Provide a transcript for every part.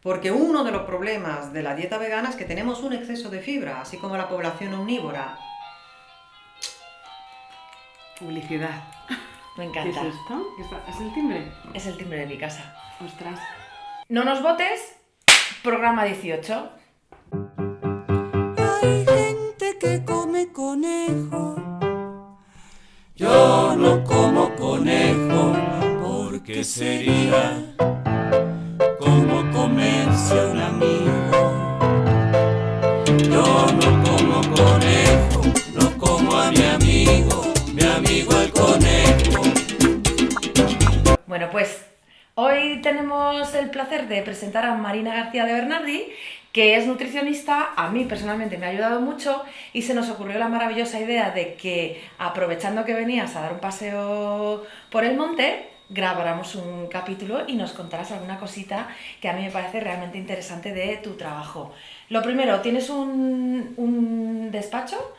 Porque uno de los problemas de la dieta vegana es que tenemos un exceso de fibra, así como la población omnívora. Publicidad. Me ¿Qué encanta. es esto? ¿Es el timbre? Es el timbre de mi casa. Ostras. No nos votes, programa 18. Hay gente que come conejo. Yo no como conejo porque sería como comerse a un amigo. Yo no como conejo, no como a mi amigo el conejo. Bueno, pues hoy tenemos el placer de presentar a Marina García de Bernardi, que es nutricionista. A mí personalmente me ha ayudado mucho y se nos ocurrió la maravillosa idea de que, aprovechando que venías a dar un paseo por el monte, grabáramos un capítulo y nos contaras alguna cosita que a mí me parece realmente interesante de tu trabajo. Lo primero, ¿tienes un despacho?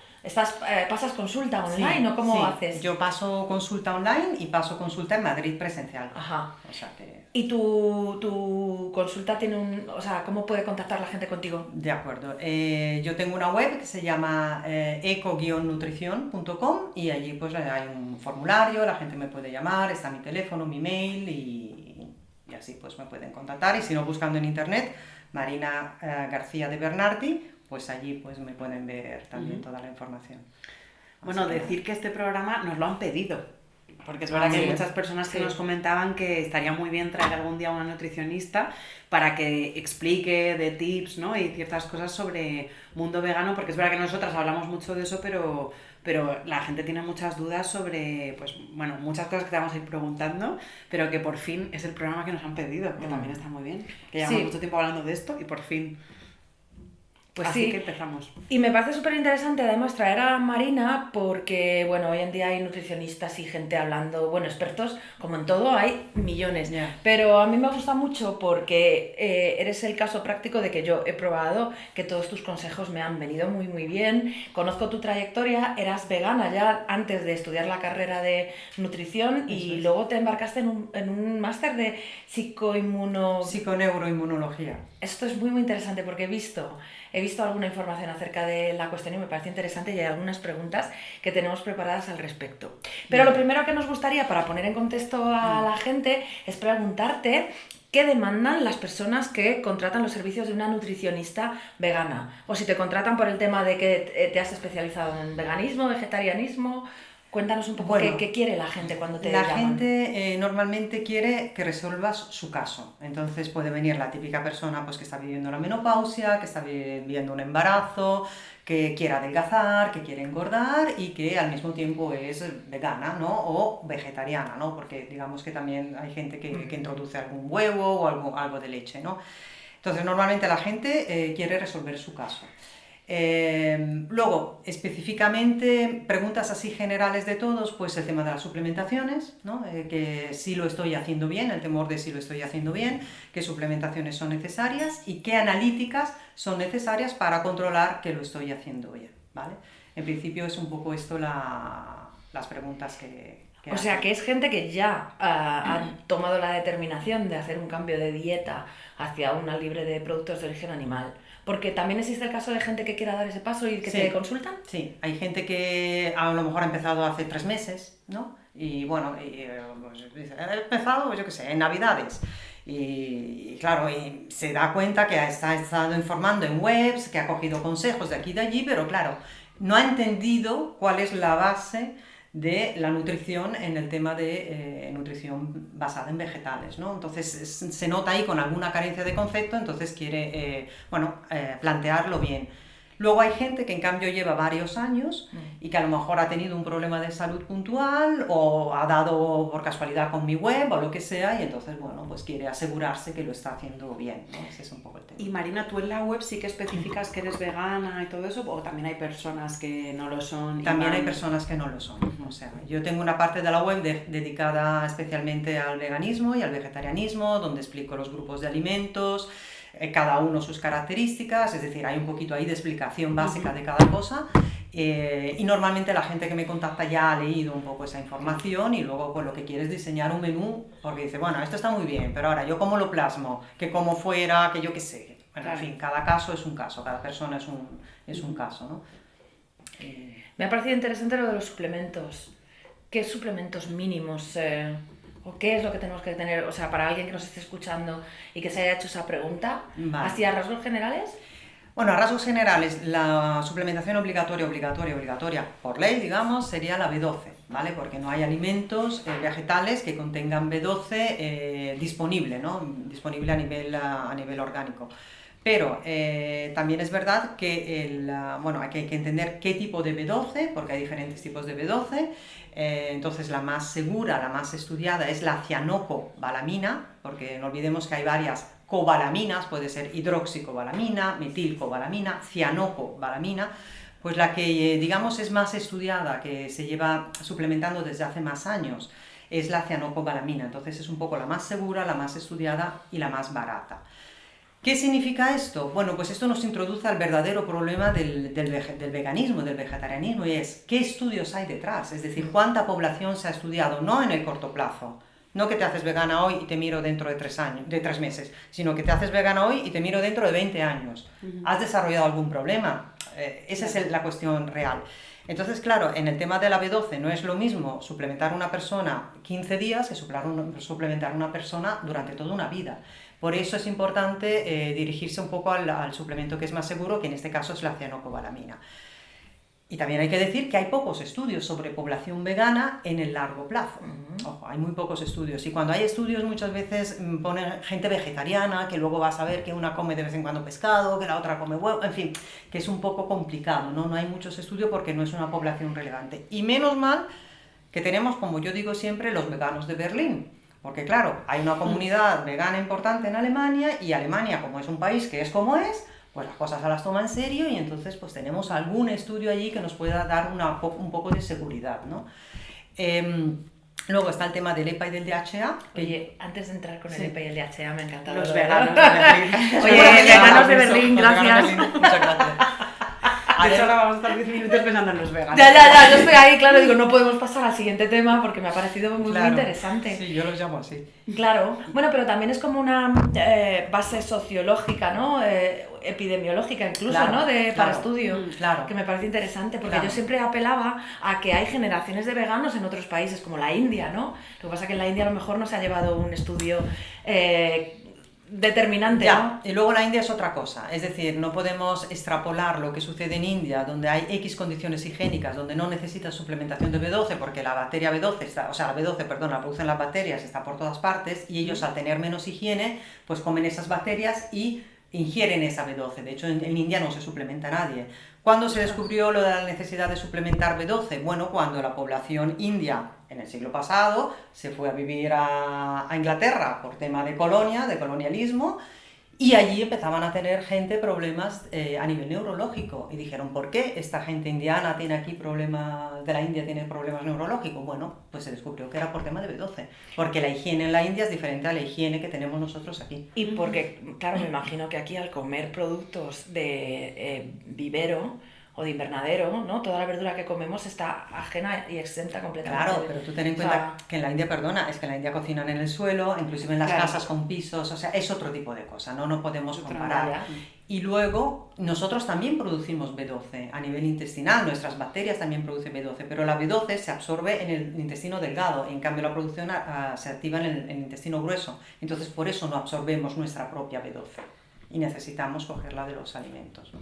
¿Pasas consulta online o cómo haces? Yo paso consulta online y paso consulta en Madrid presencial. Ajá. O sea que... ¿Y tu consulta tiene cómo puede contactar la gente contigo? De acuerdo. Yo tengo una web que se llama eco-nutrición.com y allí pues hay un formulario, la gente me puede llamar, está mi teléfono, mi mail y así pues me pueden contactar. Y si no, buscando en internet, Marina García de Bernardi, pues allí pues me pueden ver también toda la información. Bueno, decir que este programa nos lo han pedido, porque es verdad que hay muchas personas que nos comentaban que estaría muy bien traer algún día a una nutricionista para que explique de tips, ¿no? Y ciertas cosas sobre mundo vegano, porque es verdad que nosotras hablamos mucho de eso, pero la gente tiene muchas dudas sobre, pues bueno, muchas cosas que te vamos a ir preguntando, pero que por fin es el programa que nos han pedido, que también está muy bien, que llevamos mucho tiempo hablando de esto y por fin... Pues así sí, que empezamos. Y me parece súper interesante además traer a Marina porque, bueno, hoy en día hay nutricionistas y gente hablando, bueno, expertos, como en todo, hay millones. Pero a mí me gusta mucho porque eres el caso práctico de que yo he probado que todos tus consejos me han venido muy, muy bien. Conozco tu trayectoria, eras vegana ya antes de estudiar la carrera de nutrición y luego te embarcaste en un máster de psiconeuroinmunología. Esto es muy, muy interesante porque he visto alguna información acerca de la cuestión y me parece interesante y hay algunas preguntas que tenemos preparadas al respecto. Pero lo primero que nos gustaría, para poner en contexto a la gente, es preguntarte qué demandan las personas que contratan los servicios de una nutricionista vegana. O si te contratan por el tema de que te has especializado en veganismo, vegetarianismo... Cuéntanos un poco qué quiere la gente cuando te llaman. La gente normalmente quiere que resuelvas su caso. Entonces puede venir la típica persona pues, que está viviendo la menopausia, que está viviendo un embarazo, que quiere adelgazar, que quiere engordar y que al mismo tiempo es vegana, ¿no? O vegetariana, ¿no? Porque digamos que también hay gente que introduce algún huevo o algo de leche, ¿no? Entonces normalmente la gente quiere resolver su caso. Luego, específicamente, preguntas así generales de todos, pues el tema de las suplementaciones, ¿no? Que si lo estoy haciendo bien, el temor de si lo estoy haciendo bien, qué suplementaciones son necesarias y qué analíticas son necesarias para controlar que lo estoy haciendo bien, ¿vale? En principio es un poco esto las preguntas que o sea, que es gente que ya ha tomado la determinación de hacer un cambio de dieta hacia una libre de productos de origen animal. Porque también existe el caso de gente que quiera dar ese paso y que te consultan. Sí, hay gente que a lo mejor ha empezado hace 3 meses, ¿no? Y bueno, pues, he empezado, pues, yo qué sé, en Navidades. Y claro, y se da cuenta que ha estado informando en webs, que ha cogido consejos de aquí y de allí, pero claro, no ha entendido cuál es la base de la nutrición en el tema de nutrición basada en vegetales, ¿no? Entonces se nota ahí con alguna carencia de concepto, entonces quiere plantearlo bien. Luego hay gente que en cambio lleva varios años y que a lo mejor ha tenido un problema de salud puntual o ha dado por casualidad con mi web o lo que sea y entonces, bueno, pues quiere asegurarse que lo está haciendo bien, ¿no? Ese es un poco el tema. Y Marina, ¿tú en la web sí que especificas que eres vegana y todo eso o también hay personas que no lo son? También hay personas que no lo son. O sea, yo tengo una parte de la web dedicada especialmente al veganismo y al vegetarianismo, donde explico los grupos de alimentos, cada uno sus características, es decir, hay un poquito ahí de explicación básica de cada cosa Y normalmente la gente que me contacta ya ha leído un poco esa información y luego pues lo que quiere es diseñar un menú porque dice, bueno, esto está muy bien, pero ahora yo cómo lo plasmo, que cómo fuera, que yo qué sé. Bueno, en fin, cada caso es un caso, cada persona es un caso, ¿no? Me ha parecido interesante lo de los suplementos. ¿Qué suplementos mínimos o qué es lo que tenemos que tener? O sea, para alguien que nos esté escuchando y que se haya hecho esa pregunta, Vale. así a rasgos generales. Bueno, a rasgos generales, la suplementación obligatoria por ley, digamos, sería la B12, ¿vale? Porque no hay alimentos vegetales que contengan B12 disponible, ¿no? Disponible a nivel orgánico. Pero también es verdad que hay que entender qué tipo de B12, porque hay diferentes tipos de B12. Entonces la más segura, la más estudiada es la cianocobalamina, porque no olvidemos que hay varias cobalaminas, puede ser hidroxicobalamina, metilcobalamina, cianocobalamina, pues la que digamos es más estudiada, que se lleva suplementando desde hace más años, es la cianocobalamina. Entonces es un poco la más segura, la más estudiada y la más barata. ¿Qué significa esto? Bueno, pues esto nos introduce al verdadero problema del veganismo, del vegetarianismo, y es ¿qué estudios hay detrás? Es decir, ¿cuánta población se ha estudiado? No en el corto plazo, no que te haces vegana hoy y te miro dentro de 3 meses, sino que te haces vegana hoy y te miro dentro de 20 años. ¿Has desarrollado algún problema? Esa es la cuestión real. Entonces, claro, en el tema de la B12 no es lo mismo suplementar a una persona 15 días que suplementar a una persona durante toda una vida. Por eso es importante dirigirse un poco al suplemento que es más seguro, que en este caso es la cianocobalamina. Y también hay que decir que hay pocos estudios sobre población vegana en el largo plazo. Ojo, hay muy pocos estudios. Y cuando hay estudios muchas veces ponen gente vegetariana, que luego vas a ver que una come de vez en cuando pescado, que la otra come huevo, en fin, que es un poco complicado, ¿no? No hay muchos estudios porque no es una población relevante. Y menos mal que tenemos, como yo digo siempre, los veganos de Berlín. Porque claro, hay una comunidad vegana importante en Alemania y Alemania, como es un país que es como es, pues las cosas se las toma en serio y entonces pues tenemos algún estudio allí que nos pueda dar un poco de seguridad, ¿no? Luego está el tema del EPA y del DHA. Oye, antes de entrar con el EPA y el DHA me ha encantado. Los veganos de Berlín. Oye, veganos de Berlín, gracias. Muchas gracias. De hecho, ahora vamos a estar 10 minutos pensando en los veganos. Ya, yo estoy ahí, claro, digo, no podemos pasar al siguiente tema porque me ha parecido muy interesante. Sí, yo los llamo así. Claro, bueno, pero también es como una base sociológica, ¿no? Epidemiológica incluso, claro, ¿no? Claro, para estudio, claro. Que me parece interesante, porque Claro. yo siempre apelaba a que hay generaciones de veganos en otros países, como la India, ¿no? Lo que pasa es que en la India a lo mejor no se ha llevado un estudio determinante, Ya, ¿no? y luego la India es otra cosa, es decir, no podemos extrapolar lo que sucede en India, donde hay X condiciones higiénicas, donde no necesitas suplementación de B12, porque la bacteria B12 está, o sea, la B12, perdón, la producen las bacterias, está por todas partes, y ellos al tener menos higiene, pues comen esas bacterias y ingieren esa B12. De hecho, en India no se suplementa nadie. ¿Cuándo se descubrió lo de la necesidad de suplementar B12? Bueno, cuando la población india, en el siglo pasado, se fue a vivir a Inglaterra por tema de colonialismo, y allí empezaban a tener gente problemas a nivel neurológico. Y dijeron, ¿por qué esta gente indiana tiene aquí problemas, de la India tiene problemas neurológicos? Bueno, pues se descubrió que era por tema de B12, porque la higiene en la India es diferente a la higiene que tenemos nosotros aquí. Y porque, claro, me imagino que aquí al comer productos de vivero o de invernadero, ¿no? Toda la verdura que comemos está ajena y exenta completamente. Claro, pero tú ten en cuenta que en la India, es que en la India cocinan en el suelo, inclusive en las casas con pisos, o sea, es otro tipo de cosa, no podemos comparar. Y luego, nosotros también producimos B12 a nivel intestinal, nuestras bacterias también producen B12, pero la B12 se absorbe en el intestino delgado, en cambio la producción se activa en el intestino grueso, entonces por eso no absorbemos nuestra propia B12 y necesitamos cogerla de los alimentos, ¿no?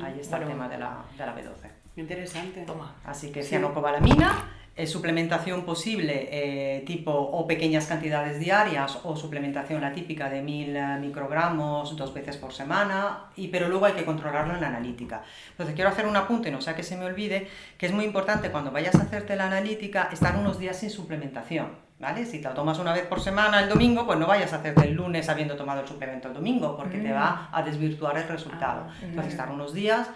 Ahí está el tema de la B12. Interesante. Toma. Así que cianocobalamina, suplementación posible tipo o pequeñas cantidades diarias o suplementación la típica de 1000 microgramos 2 veces por semana, pero luego hay que controlarlo en la analítica. Entonces quiero hacer un apunte, no sea que se me olvide, que es muy importante cuando vayas a hacerte la analítica estar unos días sin suplementación. ¿Vale? Si te lo tomas una vez por semana el domingo, pues no vayas a hacerte el lunes habiendo tomado el suplemento el domingo, porque te va a desvirtuar el resultado. Entonces estar unos días,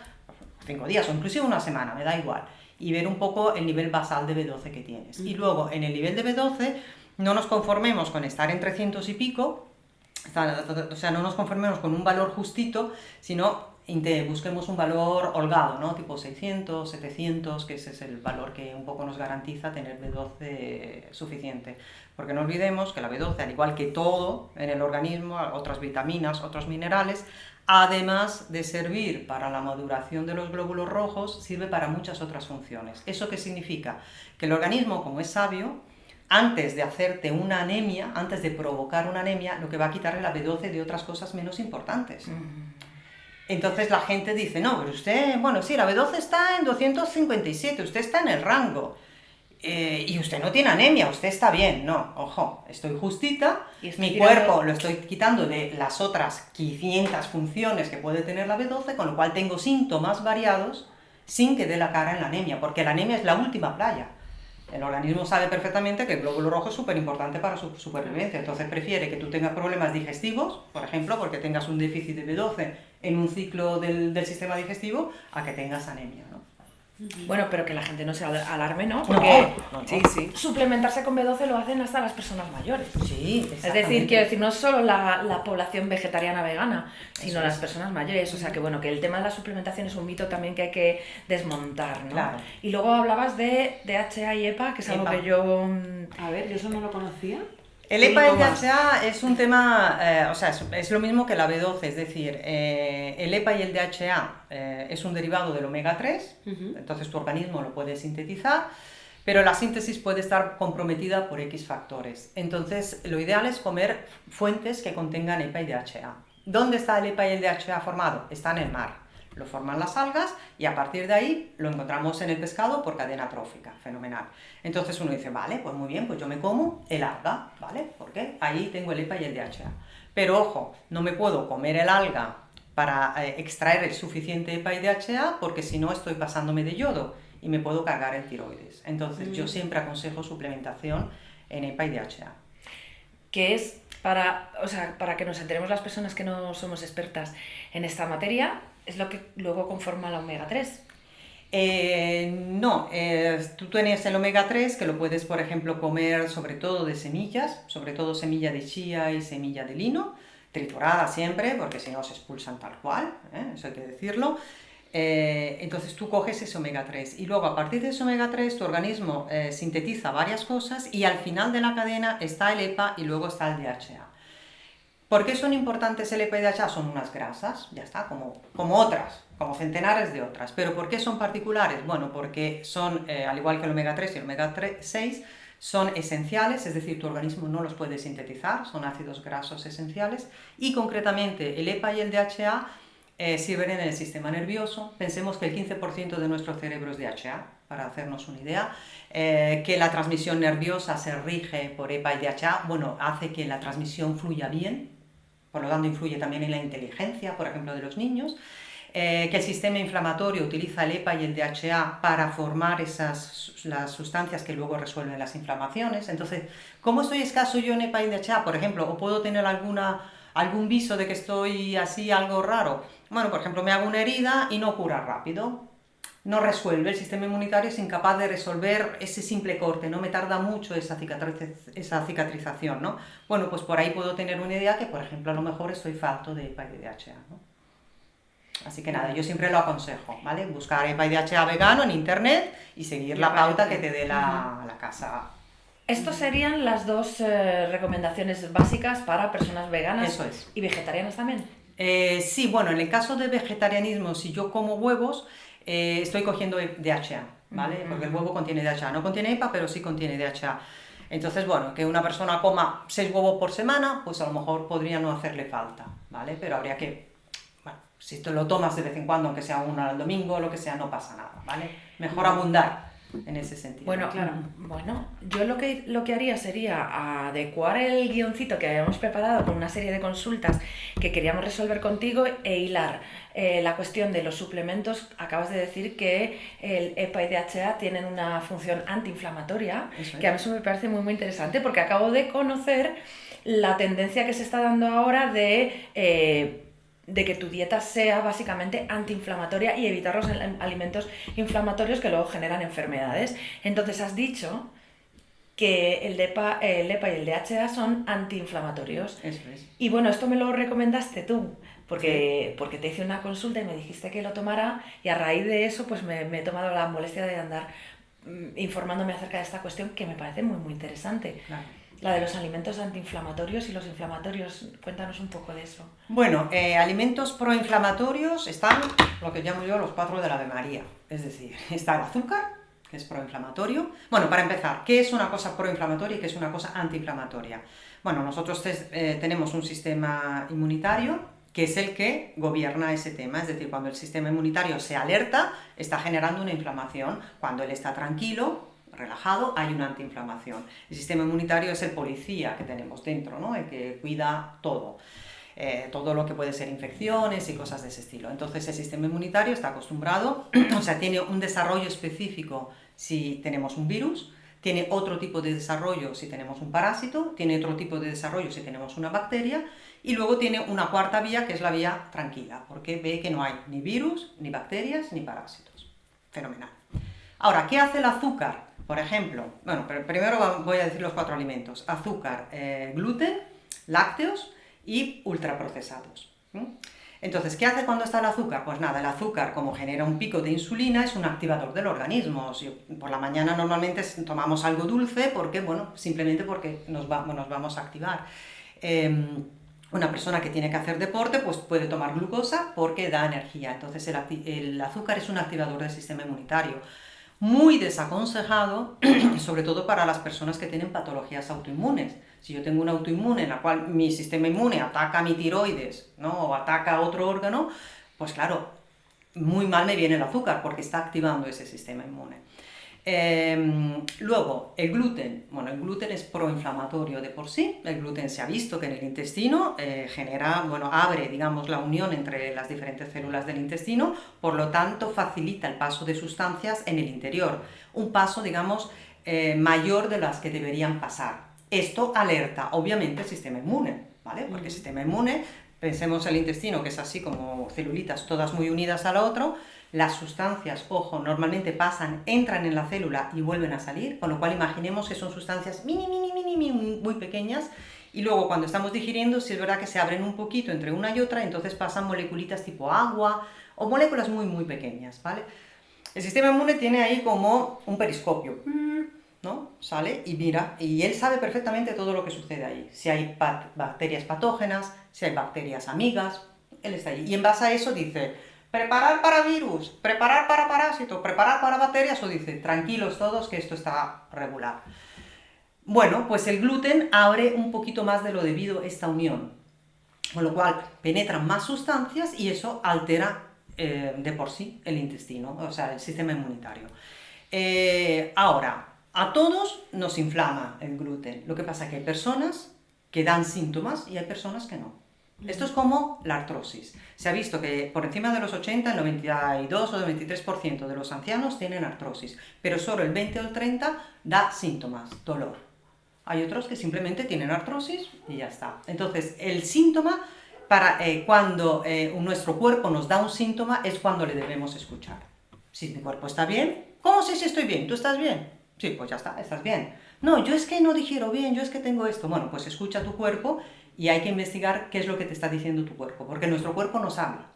5 días o inclusive una semana, me da igual, y ver un poco el nivel basal de B12 que tienes. Y luego en el nivel de B12 no nos conformemos con estar en 300 y pico, O sea, no nos conformemos con un valor justito, sino busquemos un valor holgado, ¿no? Tipo 600, 700, que ese es el valor que un poco nos garantiza tener B12 suficiente. Porque no olvidemos que la B12, al igual que todo en el organismo, otras vitaminas, otros minerales, además de servir para la maduración de los glóbulos rojos, sirve para muchas otras funciones. ¿Eso qué significa? Que el organismo, como es sabio, antes de hacerte una anemia, antes de provocar una anemia, lo que va a quitarle la B12 de otras cosas menos importantes. Entonces la gente dice, no, pero usted, bueno, sí, la B12 está en 257, usted está en el rango. Y usted no tiene anemia, usted está bien. No, ojo, estoy justita, mi cuerpo lo estoy quitando de las otras 500 funciones que puede tener la B12, con lo cual tengo síntomas variados sin que dé la cara en la anemia, porque la anemia es la última playa. El organismo sabe perfectamente que el glóbulo rojo es súper importante para su supervivencia, entonces prefiere que tú tengas problemas digestivos, por ejemplo, porque tengas un déficit de B12 en un ciclo del sistema digestivo, a que tengas anemia, ¿no? Bueno, pero que la gente no se alarme, ¿no? Porque no. Sí. suplementarse con B12 lo hacen hasta las personas mayores. Sí, es decir, quiero decir, no es solo la población vegetariana vegana, sino las personas mayores. O sea que bueno, que el tema de la suplementación es un mito también que hay que desmontar, ¿no? Claro. Y luego hablabas de DHA y EPA, que es algo que yo... A ver, yo eso no lo conocía. El EPA y el DHA es un tema, o sea, es lo mismo que la B12, es decir, el EPA y el DHA es un derivado del omega 3, entonces tu organismo lo puede sintetizar, pero la síntesis puede estar comprometida por X factores. Entonces, lo ideal es comer fuentes que contengan EPA y DHA. ¿Dónde está el EPA y el DHA formado? Está en el mar. Lo forman las algas y a partir de ahí lo encontramos en el pescado por cadena trófica, fenomenal. Entonces uno dice, vale, pues muy bien, pues yo me como el alga, ¿vale? Porque ahí tengo el EPA y el DHA. Pero ojo, no me puedo comer el alga para extraer el suficiente EPA y DHA porque si no estoy pasándome de yodo y me puedo cargar el tiroides. Entonces yo siempre aconsejo suplementación en EPA y DHA. Que es para que nos enteremos las personas que no somos expertas en esta materia, es lo que luego conforma la omega 3. No, tú tienes el omega 3 que lo puedes, por ejemplo, comer sobre todo de semillas, sobre todo semilla de chía y semilla de lino, triturada siempre, porque si no se expulsan tal cual, eso hay que decirlo. Entonces tú coges ese omega 3 y luego a partir de ese omega 3 tu organismo sintetiza varias cosas y al final de la cadena está el EPA y luego está el DHA. ¿Por qué son importantes el EPA y DHA? Son unas grasas, ya está, como otras, como centenares de otras. ¿Pero por qué son particulares? Bueno, porque son, al igual que el omega 3 y el omega 6, son esenciales, es decir, tu organismo no los puede sintetizar, son ácidos grasos esenciales, y concretamente el EPA y el DHA sirven en el sistema nervioso. Pensemos que el 15% de nuestro cerebro es DHA, para hacernos una idea, que la transmisión nerviosa se rige por EPA y DHA, bueno, hace que la transmisión fluya bien, por lo tanto influye también en la inteligencia, por ejemplo, de los niños, que el sistema inflamatorio utiliza el EPA y el DHA para formar las sustancias que luego resuelven las inflamaciones. Entonces, ¿cómo estoy escaso yo en EPA y DHA, por ejemplo? ¿O puedo tener algún viso de que estoy así, algo raro? Bueno, por ejemplo, me hago una herida y no cura rápido. No resuelve, el sistema inmunitario es incapaz de resolver ese simple corte, no me tarda mucho esa cicatrización, ¿no? Bueno, pues por ahí puedo tener una idea que, por ejemplo, a lo mejor estoy falto de EPA y de DHA, ¿no? Así que nada, yo siempre lo aconsejo, ¿vale? Buscar EPA y DHA vegano en internet y seguir la pauta que te dé la casa. Estos serían las dos recomendaciones básicas para personas veganas. Eso es. ¿Y vegetarianas también? Sí, bueno, en el caso de vegetarianismo, si yo como huevos, estoy cogiendo DHA, ¿vale? Porque el huevo contiene DHA, no contiene EPA, pero sí contiene DHA. Entonces, bueno, que una persona coma 6 huevos por semana, pues a lo mejor podría no hacerle falta, ¿vale? Pero habría que, bueno, si te lo tomas de vez en cuando, aunque sea uno al domingo o lo que sea, no pasa nada, ¿vale? Mejor abundar en ese sentido. Bueno, claro. Bueno, yo lo que haría sería adecuar el guioncito que habíamos preparado con una serie de consultas que queríamos resolver contigo e hilar la cuestión de los suplementos. Acabas de decir que el EPA y DHA tienen una función antiinflamatoria, que a mí eso me parece muy, muy interesante porque acabo de conocer la tendencia que se está dando ahora de que tu dieta sea básicamente antiinflamatoria y evitar los alimentos inflamatorios que luego generan enfermedades. Entonces has dicho que el EPA y el DHA son antiinflamatorios. Eso es. Y bueno, esto me lo recomendaste tú, porque te hice una consulta y me dijiste que lo tomara, y a raíz de eso pues me he tomado la molestia de andar informándome acerca de esta cuestión, que me parece muy, muy interesante. Claro. La de los alimentos antiinflamatorios y los inflamatorios. Cuéntanos un poco de eso. Bueno, alimentos proinflamatorios están lo que llamo yo los 4 del Ave María. Es decir, está el azúcar, que es proinflamatorio. Bueno, para empezar, ¿qué es una cosa proinflamatoria y qué es una cosa antiinflamatoria? Bueno, nosotros tenemos un sistema inmunitario que es el que gobierna ese tema. Es decir, cuando el sistema inmunitario se alerta, está generando una inflamación. Cuando él está tranquilo, relajado, hay una antiinflamación. El sistema inmunitario es el policía que tenemos dentro, ¿no? El que cuida todo. Todo lo que puede ser infecciones y cosas de ese estilo. Entonces el sistema inmunitario está acostumbrado, o sea, tiene un desarrollo específico si tenemos un virus, tiene otro tipo de desarrollo si tenemos un parásito, tiene otro tipo de desarrollo si tenemos una bacteria, y luego tiene una cuarta vía, que es la vía tranquila, porque ve que no hay ni virus, ni bacterias, ni parásitos. Fenomenal. Ahora, ¿qué hace el azúcar? Por ejemplo, bueno, pero primero voy a decir los 4 alimentos: azúcar, gluten, lácteos y ultraprocesados. Entonces, ¿qué hace cuando está el azúcar? Pues nada, el azúcar, como genera un pico de insulina, es un activador del organismo. Por la mañana normalmente tomamos algo dulce porque, bueno, simplemente porque nos vamos a activar. Una persona que tiene que hacer deporte pues puede tomar glucosa porque da energía. Entonces el azúcar es un activador del sistema inmunitario. Muy desaconsejado, sobre todo para las personas que tienen patologías autoinmunes. Si yo tengo una autoinmune en la cual mi sistema inmune ataca mi tiroides, ¿no? O ataca otro órgano, pues claro, muy mal me viene el azúcar porque está activando ese sistema inmune. Luego, el gluten. Bueno, el gluten es proinflamatorio de por sí. El gluten se ha visto que en el intestino abre, digamos, la unión entre las diferentes células del intestino, por lo tanto facilita el paso de sustancias en el interior. Un paso, digamos, mayor de las que deberían pasar. Esto alerta, obviamente, el sistema inmune, ¿vale? Porque el sistema inmune, pensemos el intestino, que es así como celulitas todas muy unidas a la otra. Las sustancias, ojo, normalmente entran en la célula y vuelven a salir, con lo cual imaginemos que son sustancias muy pequeñas, y luego cuando estamos digiriendo, si es verdad que se abren un poquito entre una y otra, entonces pasan moleculitas tipo agua o moléculas muy pequeñas, ¿vale? El sistema inmune tiene ahí como un periscopio, ¿no? Sale y mira, y él sabe perfectamente todo lo que sucede ahí. Si hay bacterias patógenas, si hay bacterias amigas, él está ahí. Y en base a eso dice: preparar para virus, preparar para parásitos, preparar para bacterias, o dice: tranquilos todos que esto está regular. Bueno, pues el gluten abre un poquito más de lo debido esta unión, con lo cual penetran más sustancias y eso altera de por sí el intestino, o sea, el sistema inmunitario. Ahora, a todos nos inflama el gluten. Lo que pasa es que hay personas que dan síntomas y hay personas que no. Esto es como la artrosis. Se ha visto que por encima de los 80, el 92 o el 23% de los ancianos tienen artrosis, pero solo el 20 o el 30 da síntomas, dolor. Hay otros que simplemente tienen artrosis y ya está. Entonces, el síntoma, cuando nuestro cuerpo nos da un síntoma, es cuando le debemos escuchar. Si mi cuerpo está bien, ¿cómo sé si estoy bien? ¿Tú estás bien? Sí, pues ya está, estás bien. No, yo es que no digiero bien, yo es que tengo esto. Bueno, pues escucha tu cuerpo. Y hay que investigar qué es lo que te está diciendo tu cuerpo, porque nuestro cuerpo nos habla.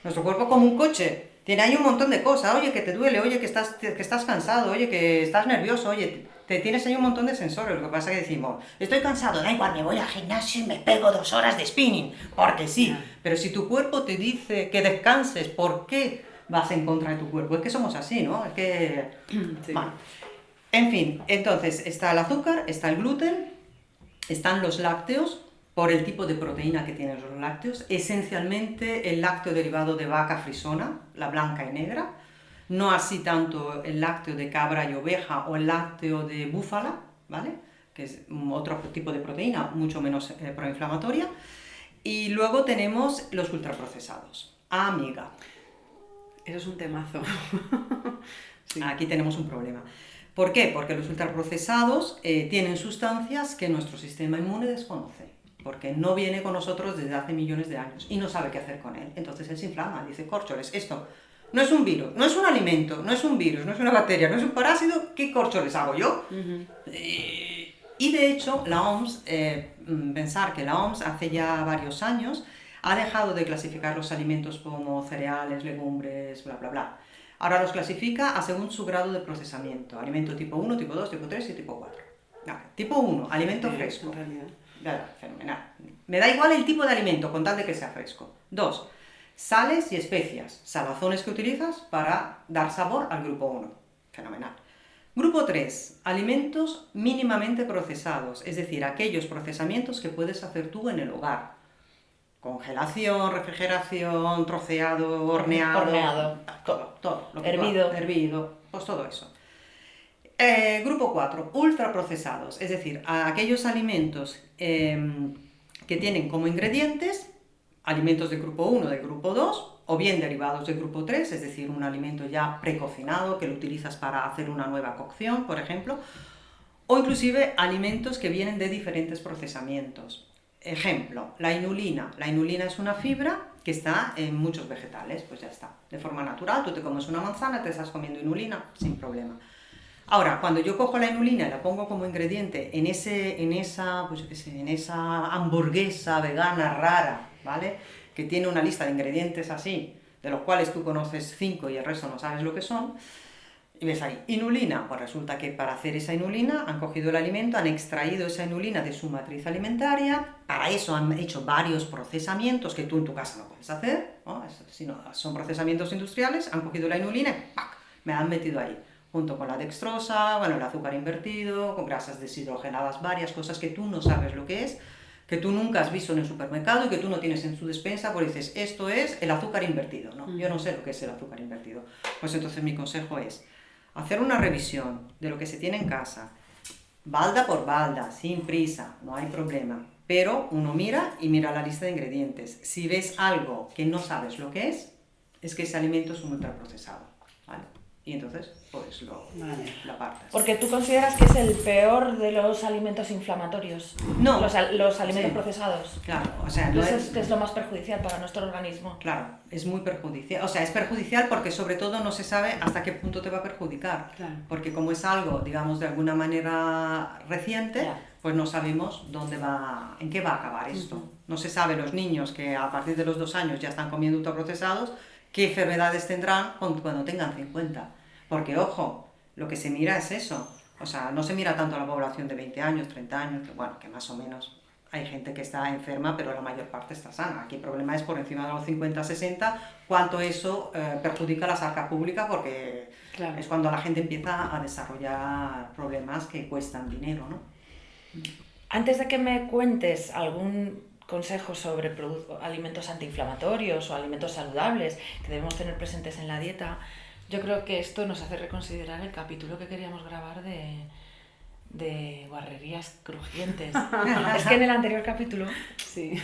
Nuestro cuerpo, como un coche, tiene ahí un montón de cosas. Oye, que te duele, oye, que estás cansado, oye, que estás nervioso, oye, tienes ahí un montón de sensores. Lo que pasa es que decimos: estoy cansado, da igual, me voy al gimnasio y me pego 2 horas de spinning, porque sí. Pero si tu cuerpo te dice que descanses, ¿por qué vas en contra de tu cuerpo? Es que somos así, ¿no? Es que... Sí. Bueno. En fin, entonces está el azúcar, está el gluten, están los lácteos, por el tipo de proteína que tienen los lácteos, esencialmente el lácteo derivado de vaca frisona, la blanca y negra, no así tanto el lácteo de cabra y oveja o el lácteo de búfala, ¿vale? Que es otro tipo de proteína mucho menos proinflamatoria. Y luego tenemos los ultraprocesados. Amiga. Eso es un temazo. Sí. Aquí tenemos un problema. ¿Por qué? Porque los ultraprocesados tienen sustancias que nuestro sistema inmune desconoce, porque no viene con nosotros desde hace millones de años y no sabe qué hacer con él. Entonces él se inflama, dice: córcholes, esto No es un virus, no es un alimento, no es un virus, no es una bacteria, no es un parásito, ¿qué corchones hago yo? Y de hecho, la OMS, pensar que la OMS hace ya varios años ha dejado de clasificar los alimentos como cereales, legumbres, bla, bla, bla. Ahora los clasifica a según su grado de procesamiento. Alimento tipo 1, tipo 2, tipo 3 y tipo 4. Vale. Tipo 1, alimento fresco. Fenomenal. Me da igual el tipo de alimento, con tal de que sea fresco. 2. Sales y especias, salazones que utilizas para dar sabor al grupo 1. Fenomenal. Grupo 3, alimentos mínimamente procesados, es decir, aquellos procesamientos que puedes hacer tú en el hogar. Congelación, refrigeración, troceado, horneado, todo lo que hervido, pues todo eso. Grupo 4, ultraprocesados, es decir, aquellos alimentos que tienen como ingredientes alimentos de grupo 1, de grupo 2, o bien derivados de grupo 3, es decir, un alimento ya precocinado que lo utilizas para hacer una nueva cocción, por ejemplo, o inclusive alimentos que vienen de diferentes procesamientos. Ejemplo, la inulina. La inulina es una fibra que está en muchos vegetales, pues ya está, de forma natural. Tú te comes una manzana, te estás comiendo inulina, sin problema. Ahora, cuando yo cojo la inulina y la pongo como ingrediente en esa hamburguesa vegana rara, ¿vale? Que tiene una lista de ingredientes así, de los cuales tú conoces 5 y el resto no sabes lo que son, y ves ahí, inulina, pues resulta que para hacer esa inulina han cogido el alimento, han extraído esa inulina de su matriz alimentaria, para eso han hecho varios procesamientos que tú en tu casa no puedes hacer, ¿no? Son procesamientos industriales, han cogido la inulina y ¡pac!, me la han metido ahí, junto con la dextrosa, bueno, el azúcar invertido, con grasas deshidrogenadas, varias cosas que tú no sabes lo que es, que tú nunca has visto en el supermercado y que tú no tienes en su despensa, porque dices, esto es el azúcar invertido, ¿no? Yo no sé lo que es el azúcar invertido. Pues entonces mi consejo es hacer una revisión de lo que se tiene en casa, balda por balda, sin prisa, no hay problema, pero uno mira y mira la lista de ingredientes. Si ves algo que no sabes lo que es que ese alimento es un ultraprocesado, ¿vale? Y entonces, pues lo apartas. Porque tú consideras que es el peor de los alimentos inflamatorios. No. Los alimentos procesados. Claro, o sea, no es que es lo más perjudicial para nuestro organismo. Claro, es muy perjudicial. O sea, es perjudicial porque sobre todo no se sabe hasta qué punto te va a perjudicar. Claro. Porque como es algo, digamos, de alguna manera reciente, pues no sabemos en qué va a acabar esto. No se sabe los niños que a partir de los 2 años ya están comiendo ultraprocesados, qué enfermedades tendrán cuando tengan 50. Porque, ojo, lo que se mira es eso. O sea, no se mira tanto a la población de 20 años, 30 años, que bueno, que más o menos hay gente que está enferma, pero la mayor parte está sana. Aquí el problema es por encima de los 50, 60, cuánto eso perjudica a la salud pública, porque es cuando la gente empieza a desarrollar problemas que cuestan dinero, ¿no? Antes de que me cuentes algún consejo sobre alimentos antiinflamatorios o alimentos saludables que debemos tener presentes en la dieta, yo creo que esto nos hace reconsiderar el capítulo que queríamos grabar de guarrerías crujientes. Es que en el anterior capítulo... Sí.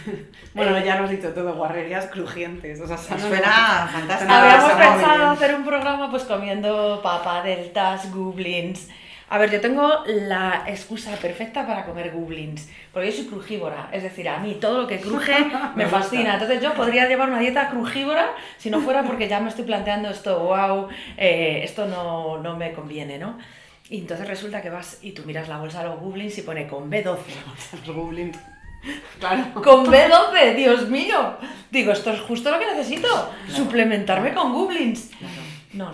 Bueno, ya lo has dicho todo, guarrerías crujientes. O sea, suena fantástico. Habíamos pensado hacer un programa pues comiendo papadeltas, goblins... A ver, yo tengo la excusa perfecta para comer goblins, porque yo soy crujívora, es decir, a mí todo lo que cruje me fascina. Entonces yo podría llevar una dieta crujívora si no fuera porque ya me estoy planteando esto, wow, esto no me conviene, ¿no? Y entonces resulta que vas y tú miras la bolsa de los goblins y pone con B12. Los goblins. Claro. Con B12, Dios mío. Digo, esto es justo lo que necesito, suplementarme con goblins. No.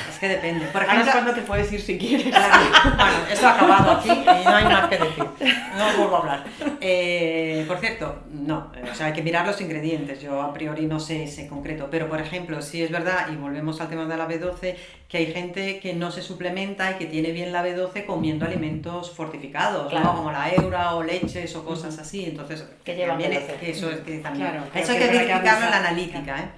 Es que depende. Por ejemplo, cuando te puedes ir si quieres. Bueno, eso ha acabado aquí y no hay más que decir. No vuelvo a hablar. Por cierto, no. O sea, hay que mirar los ingredientes. Yo a priori no sé ese concreto. Pero, por ejemplo, sí es verdad, y volvemos al tema de la B12, que hay gente que no se suplementa y que tiene bien la B12 comiendo alimentos fortificados, ¿no? Como la eura o leches o cosas así. Entonces, que llevan B12. Eso es que también. Claro, eso hay que verificarlo en la analítica.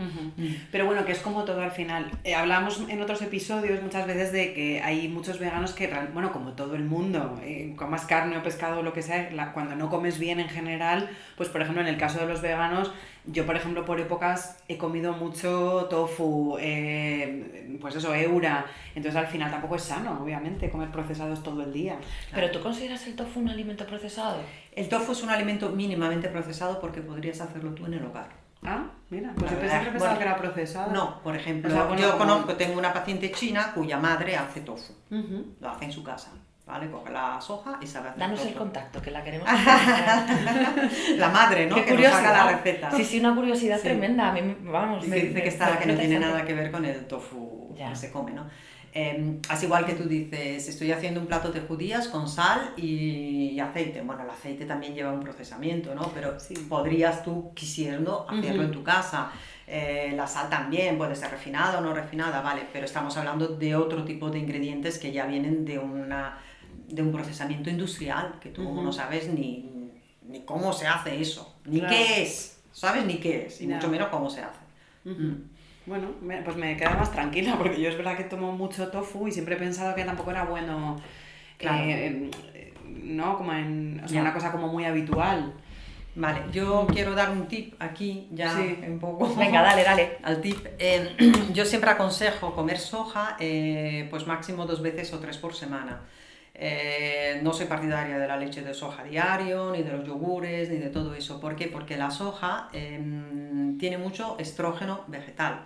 Pero bueno, que es como todo al final. Hablamos en otros episodios muchas veces de que hay muchos veganos que, bueno, como todo el mundo, comas carne o pescado o lo que sea, cuando no comes bien en general, pues por ejemplo en el caso de los veganos, yo por ejemplo por épocas he comido mucho tofu, pues eso, eura, entonces al final tampoco es sano, obviamente, comer procesados todo el día. ¿Pero tú consideras el tofu un alimento procesado? El tofu es un alimento mínimamente procesado porque podrías hacerlo tú en el hogar. ¿Ah? Mira, pues La yo verdad, siempre pensaba bueno, que era procesado. No, por ejemplo, O sea, bueno, yo como- tengo una paciente china cuya madre hace tofu. Ujú. Lo hace en su casa, ¿vale? Coge la soja y sabe hacer Danos tofu. el contacto, que la queremos entrevistar. La madre, ¿no? Qué Que nos haga curiosidad. la receta. Sí, sí, una curiosidad Sí. tremenda. A mí, vamos, Y que dice que, está, que no me tiene encanta. nada que ver con el tofu Ya. que se come, ¿no? Así igual que tú dices, estoy haciendo un plato de judías con sal y aceite. Bueno, el aceite también lleva un procesamiento, ¿no? Pero Sí. podrías tú, quisiendo, hacerlo en tu casa. La sal también puede ser refinada o no refinada, vale, pero estamos hablando de otro tipo de ingredientes que ya vienen de un procesamiento industrial, que tú no sabes ni cómo se hace eso, ni Claro. qué es, ¿sabes? Ni qué es, y Ya. mucho menos cómo se hace. Bueno, pues me queda más tranquila, porque yo es verdad que tomo mucho tofu y siempre he pensado que tampoco era bueno, Claro. ¿no? Como en, o sea, Ya. una cosa como muy habitual. Vale, yo quiero dar un tip aquí, ya Sí. un poco. Venga, dale. Al tip. Yo siempre aconsejo comer soja pues máximo 2 veces o 3 por semana. No soy partidaria de la leche de soja diario, ni de los yogures, ni de todo eso. ¿Por qué? Porque la soja tiene mucho estrógeno vegetal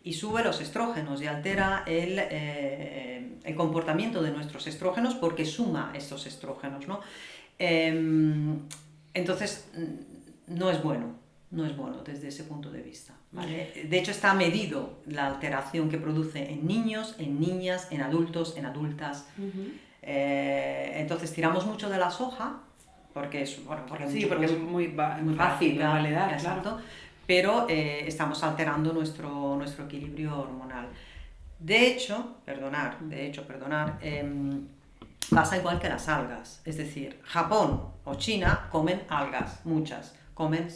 y sube los estrógenos y altera el comportamiento de nuestros estrógenos porque suma estos estrógenos, ¿no? Entonces, no es bueno desde ese punto de vista, ¿vale? De hecho, está medido la alteración que produce en niños, en niñas, en adultos, en adultas. Entonces, tiramos mucho de la soja, porque es, bueno, porque Sí, mucho porque es producto muy fácil práctica, en realidad, exacto, claro. pero estamos alterando nuestro equilibrio hormonal. De hecho, perdonar, pasa igual que las algas, es decir, Japón o China comen algas, muchas, comen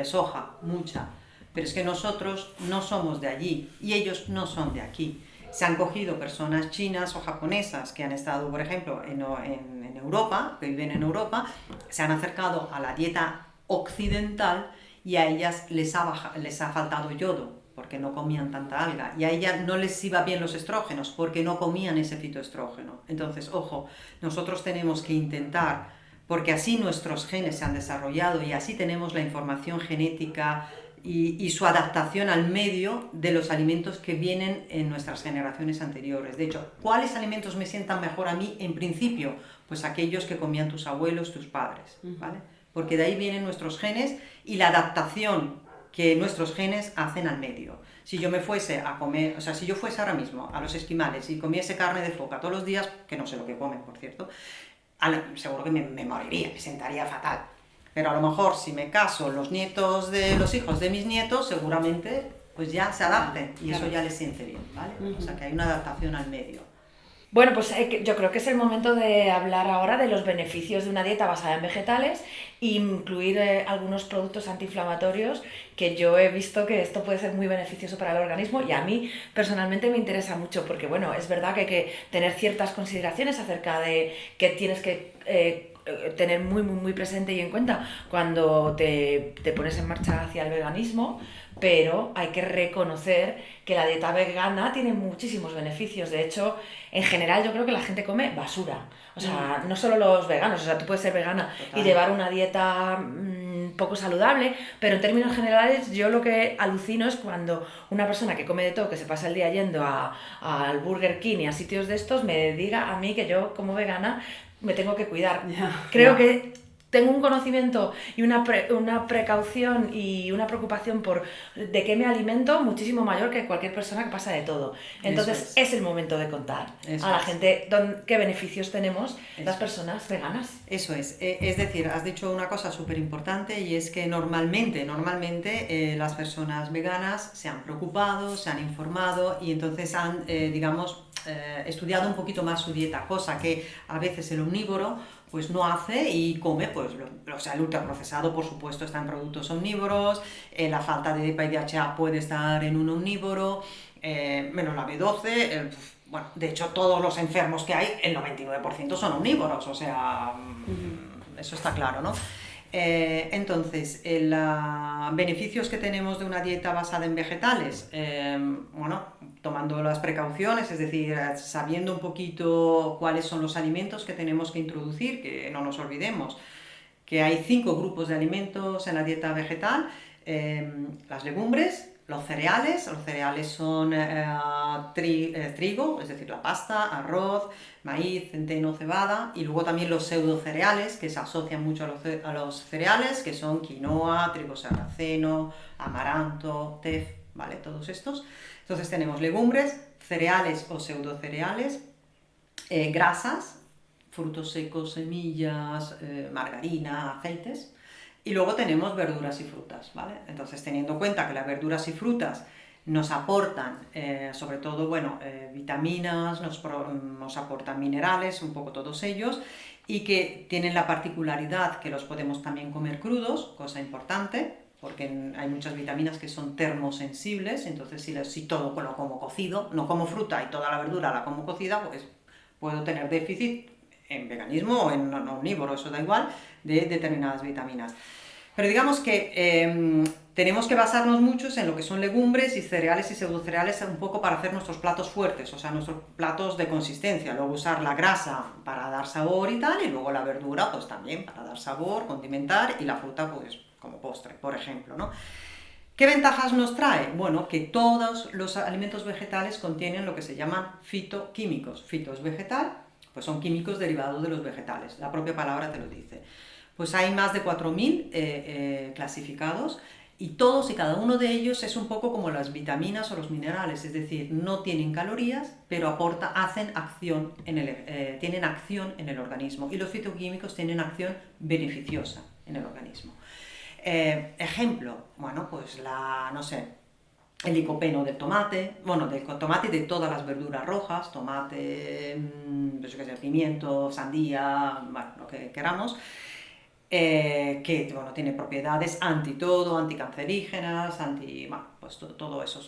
soja, mucha, pero es que nosotros no somos de allí y ellos no son de aquí. Se han cogido personas chinas o japonesas que han estado, por ejemplo, en Europa, que viven en Europa, se han acercado a la dieta occidental y a ellas les ha faltado yodo, porque no comían tanta alga, y a ellas no les iba bien los estrógenos, porque no comían ese fitoestrógeno. Entonces, ojo, nosotros tenemos que intentar, porque así nuestros genes se han desarrollado y así tenemos la información genética y su adaptación al medio de los alimentos que vienen en nuestras generaciones anteriores. De hecho, ¿cuáles alimentos me sientan mejor a mí en principio? Pues aquellos que comían tus abuelos, tus padres, ¿vale? Porque de ahí vienen nuestros genes y la adaptación que nuestros genes hacen al medio. Si yo me fuese a comer, o sea, si yo fuese ahora mismo a los esquimales y comiese carne de foca todos los días, que no sé lo que comen, por cierto, seguro que me moriría, me sentaría fatal. Pero a lo mejor si me caso los nietos de los hijos de mis nietos, seguramente pues ya se adapten y eso ya les siente bien, ¿vale? O sea que hay una adaptación al medio. Bueno, pues yo creo que es el momento de hablar ahora de los beneficios de una dieta basada en vegetales e incluir algunos productos antiinflamatorios que yo he visto que esto puede ser muy beneficioso para el organismo y a mí personalmente me interesa mucho porque, bueno, es verdad que hay que tener ciertas consideraciones acerca de que tienes que tener muy presente y en cuenta cuando te pones en marcha hacia el veganismo, pero hay que reconocer que la dieta vegana tiene muchísimos beneficios. De hecho, en general yo creo que la gente come basura. O sea, no solo los veganos, o sea, tú puedes ser vegana y llevar una dieta poco saludable, pero en términos generales yo lo que alucino es cuando una persona que come de todo, que se pasa el día yendo al Burger King y a sitios de estos, me diga a mí que yo como vegana me tengo que cuidar. Creo que tengo un conocimiento y una precaución y una preocupación por de qué me alimento muchísimo mayor que cualquier persona que pasa de todo. Entonces es el momento de contar a la gente qué beneficios tenemos las personas veganas. Eso es decir, has dicho una cosa súper importante y es que normalmente las personas veganas se han preocupado, se han informado y entonces han, estudiado un poquito más su dieta, cosa que a veces el omnívoro pues no hace y come, pues, el ultraprocesado, por supuesto, está en productos omnívoros, la falta de EPA y DHA puede estar en un omnívoro, menos la B12, bueno, de hecho todos los enfermos que hay, el 99% son omnívoros, o sea, eso está claro, ¿no? Entonces, beneficios que tenemos de una dieta basada en vegetales, tomando las precauciones, es decir, sabiendo un poquito cuáles son los alimentos que tenemos que introducir, que no nos olvidemos que hay 5 grupos de alimentos en la dieta vegetal. las legumbres, los cereales son trigo, es decir, la pasta, arroz, maíz, centeno, cebada, y luego también los pseudocereales, que se asocian mucho a los cereales, que son quinoa, trigo sarraceno, amaranto, tef, ¿vale? Todos estos. Entonces tenemos legumbres, cereales o pseudocereales, grasas, frutos secos, semillas, margarina, aceites, y luego tenemos verduras y frutas, ¿vale? Entonces, teniendo en cuenta que las verduras y frutas nos aportan, sobre todo, vitaminas, nos aportan minerales, un poco todos ellos, y que tienen la particularidad que los podemos también comer crudos, cosa importante, porque hay muchas vitaminas que son termosensibles, entonces si todo lo como cocido, no como fruta y toda la verdura la como cocida, pues puedo tener déficit en veganismo o en omnívoro, eso da igual, de determinadas vitaminas. Pero digamos que tenemos que basarnos mucho en lo que son legumbres y cereales y pseudocereales un poco para hacer nuestros platos fuertes, o sea, nuestros platos de consistencia. Luego usar la grasa para dar sabor y tal, y luego la verdura pues también para dar sabor, condimentar, y la fruta pues como postre, por ejemplo, ¿no? ¿Qué ventajas nos trae? Bueno, que todos los alimentos vegetales contienen lo que se llaman fitoquímicos. Fito es vegetal, pues son químicos derivados de los vegetales, la propia palabra te lo dice. Pues hay más de 4.000 clasificados, y todos y cada uno de ellos es un poco como las vitaminas o los minerales, es decir, no tienen calorías, pero tienen acción en el organismo, y los fitoquímicos tienen acción beneficiosa en el organismo. Ejemplo, pues el licopeno del tomate, del tomate y de todas las verduras rojas, tomate, pimiento, sandía, lo que queramos, que tiene propiedades anticancerígenas, pues todo eso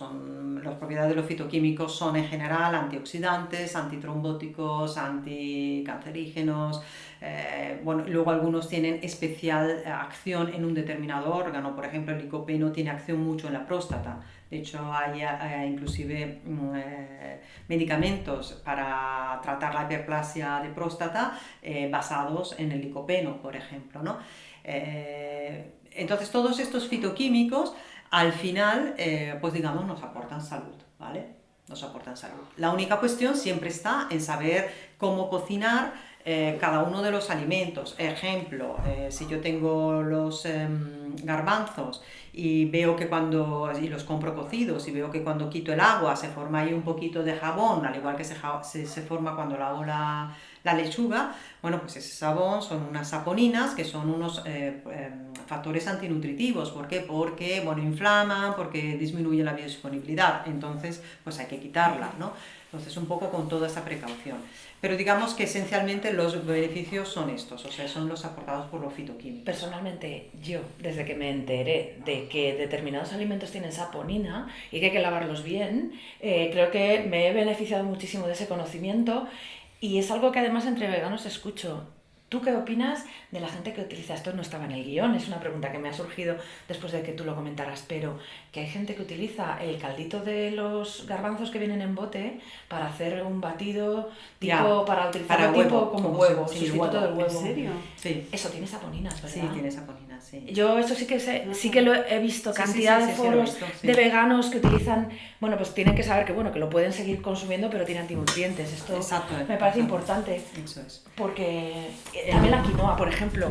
las propiedades de los fitoquímicos son en general antioxidantes, antitrombóticos, anticancerígenos. Luego algunos tienen especial acción en un determinado órgano, por ejemplo el licopeno tiene acción mucho en la próstata. De hecho, hay inclusive medicamentos para tratar la hiperplasia de próstata basados en el licopeno, por ejemplo, ¿no? Entonces, todos estos fitoquímicos, al final, nos aportan salud, ¿vale? Nos aportan salud. La única cuestión siempre está en saber cómo cocinar cada uno de los alimentos. Ejemplo, si yo tengo los garbanzos y veo que y los compro cocidos, y veo que cuando quito el agua se forma ahí un poquito de jabón, al igual que se forma cuando lavo la lechuga, pues ese jabón son unas saponinas, que son unos factores antinutritivos. ¿Por qué? Porque inflaman, porque disminuyen la biodisponibilidad, entonces pues hay que quitarla, ¿no? Entonces un poco con toda esa precaución. Pero digamos que esencialmente los beneficios son estos, o sea, son los aportados por los fitoquímicos. Personalmente, yo, desde que me enteré de que determinados alimentos tienen saponina y que hay que lavarlos bien, creo que me he beneficiado muchísimo de ese conocimiento, y es algo que además entre veganos escucho. ¿Tú qué opinas de la gente que utiliza esto? No estaba en el guión, es una pregunta que me ha surgido después de que tú lo comentaras, pero que hay gente que utiliza el caldito de los garbanzos que vienen en bote para hacer un batido para utilizarlo como huevo, sustituto del huevo. ¿En serio? Sí. Eso tiene saponinas, ¿verdad? Sí, tiene saponinas, sí. Yo eso sí que lo he visto, cantidad de foros de veganos que utilizan, pues tienen que saber que lo pueden seguir consumiendo, pero tiene antinutrientes. Esto me parece importante. Eso es. Porque también la quinoa, por ejemplo,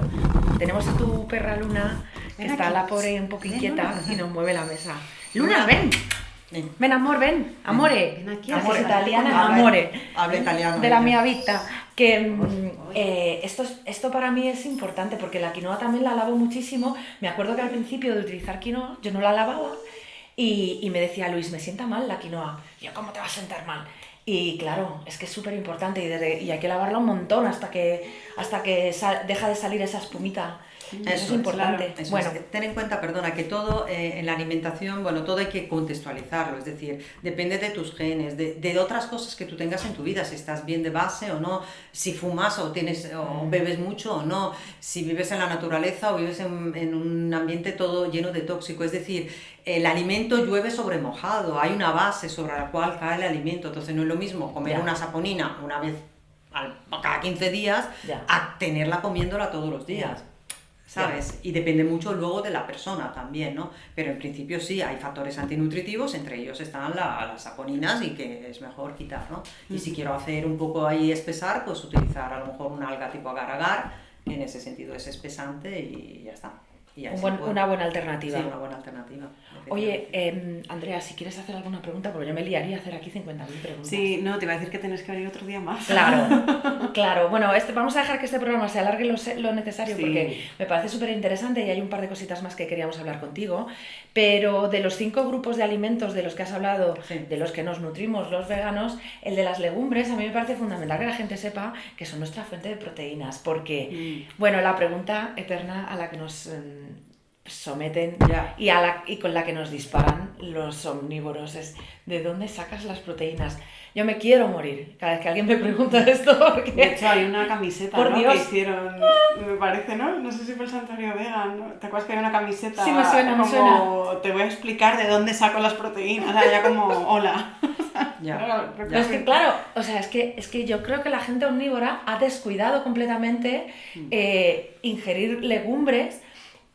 tenemos a tu perra Luna, que está la pobre un poco inquieta y nos mueve la mesa. Luna, ven. Ven, amor, ven. Amore. Ven aquí. Amore italiana, amore. Habla italiano. De la mia vita. Que esto para mí es importante, porque la quinoa también la lavo muchísimo. Me acuerdo que al principio de utilizar quinoa yo no la lavaba y me decía Luis, me sienta mal la quinoa. Y yo, ¿cómo te va a sentar mal? Y claro, es que es súper importante y hay que lavarla un montón hasta que deja de salir esa espumita. Eso es importante. Claro, ten en cuenta, que todo en la alimentación, todo hay que contextualizarlo, es decir, depende de tus genes, de otras cosas que tú tengas en tu vida, si estás bien de base o no, si fumas o bebes mucho o no, si vives en la naturaleza o vives en un ambiente todo lleno de tóxico, es decir, el alimento llueve sobre mojado, hay una base sobre la cual cae el alimento, entonces no es lo mismo comer una saponina una vez cada 15 días a tenerla comiéndola todos los días. ¿sabes? Y depende mucho luego de la persona también, ¿no? Pero en principio sí, hay factores antinutritivos, entre ellos están las saponinas y que es mejor quitar, ¿no? Y si quiero hacer un poco ahí espesar, pues utilizar a lo mejor una alga tipo agar-agar, que en ese sentido es espesante y ya está. Y así Una buena alternativa. Sí, una buena alternativa. Oye, Andrea, si quieres hacer alguna pregunta, porque yo me liaría a hacer aquí 50.000 preguntas. Sí, no, te iba a decir que tienes que venir otro día más. Claro, claro. Bueno, vamos a dejar que este programa se alargue lo necesario, Sí. porque me parece súper interesante y hay un par de cositas más que queríamos hablar contigo. Pero de los 5 grupos de alimentos de los que has hablado, Sí. de los que nos nutrimos los veganos, el de las legumbres, a mí me parece fundamental que la gente sepa que son nuestra fuente de proteínas, porque, bueno, la pregunta eterna a la que nos someten Ya. y con la que nos disparan los omnívoros es: ¿de dónde sacas las proteínas? Yo me quiero morir cada vez que alguien me pregunta esto, porque... De hecho, hay una camiseta, Por ¿no? Dios. Que hicieron, me parece, ¿no? No sé si fue el Santuario Vegan, ¿no? ¿Te acuerdas que hay una camiseta? Sí, me suena, me como, te voy a explicar de dónde saco las proteínas, o sea, ya como, hola. Ya. Pero es que claro, o sea, es que yo creo que la gente omnívora ha descuidado completamente ingerir legumbres.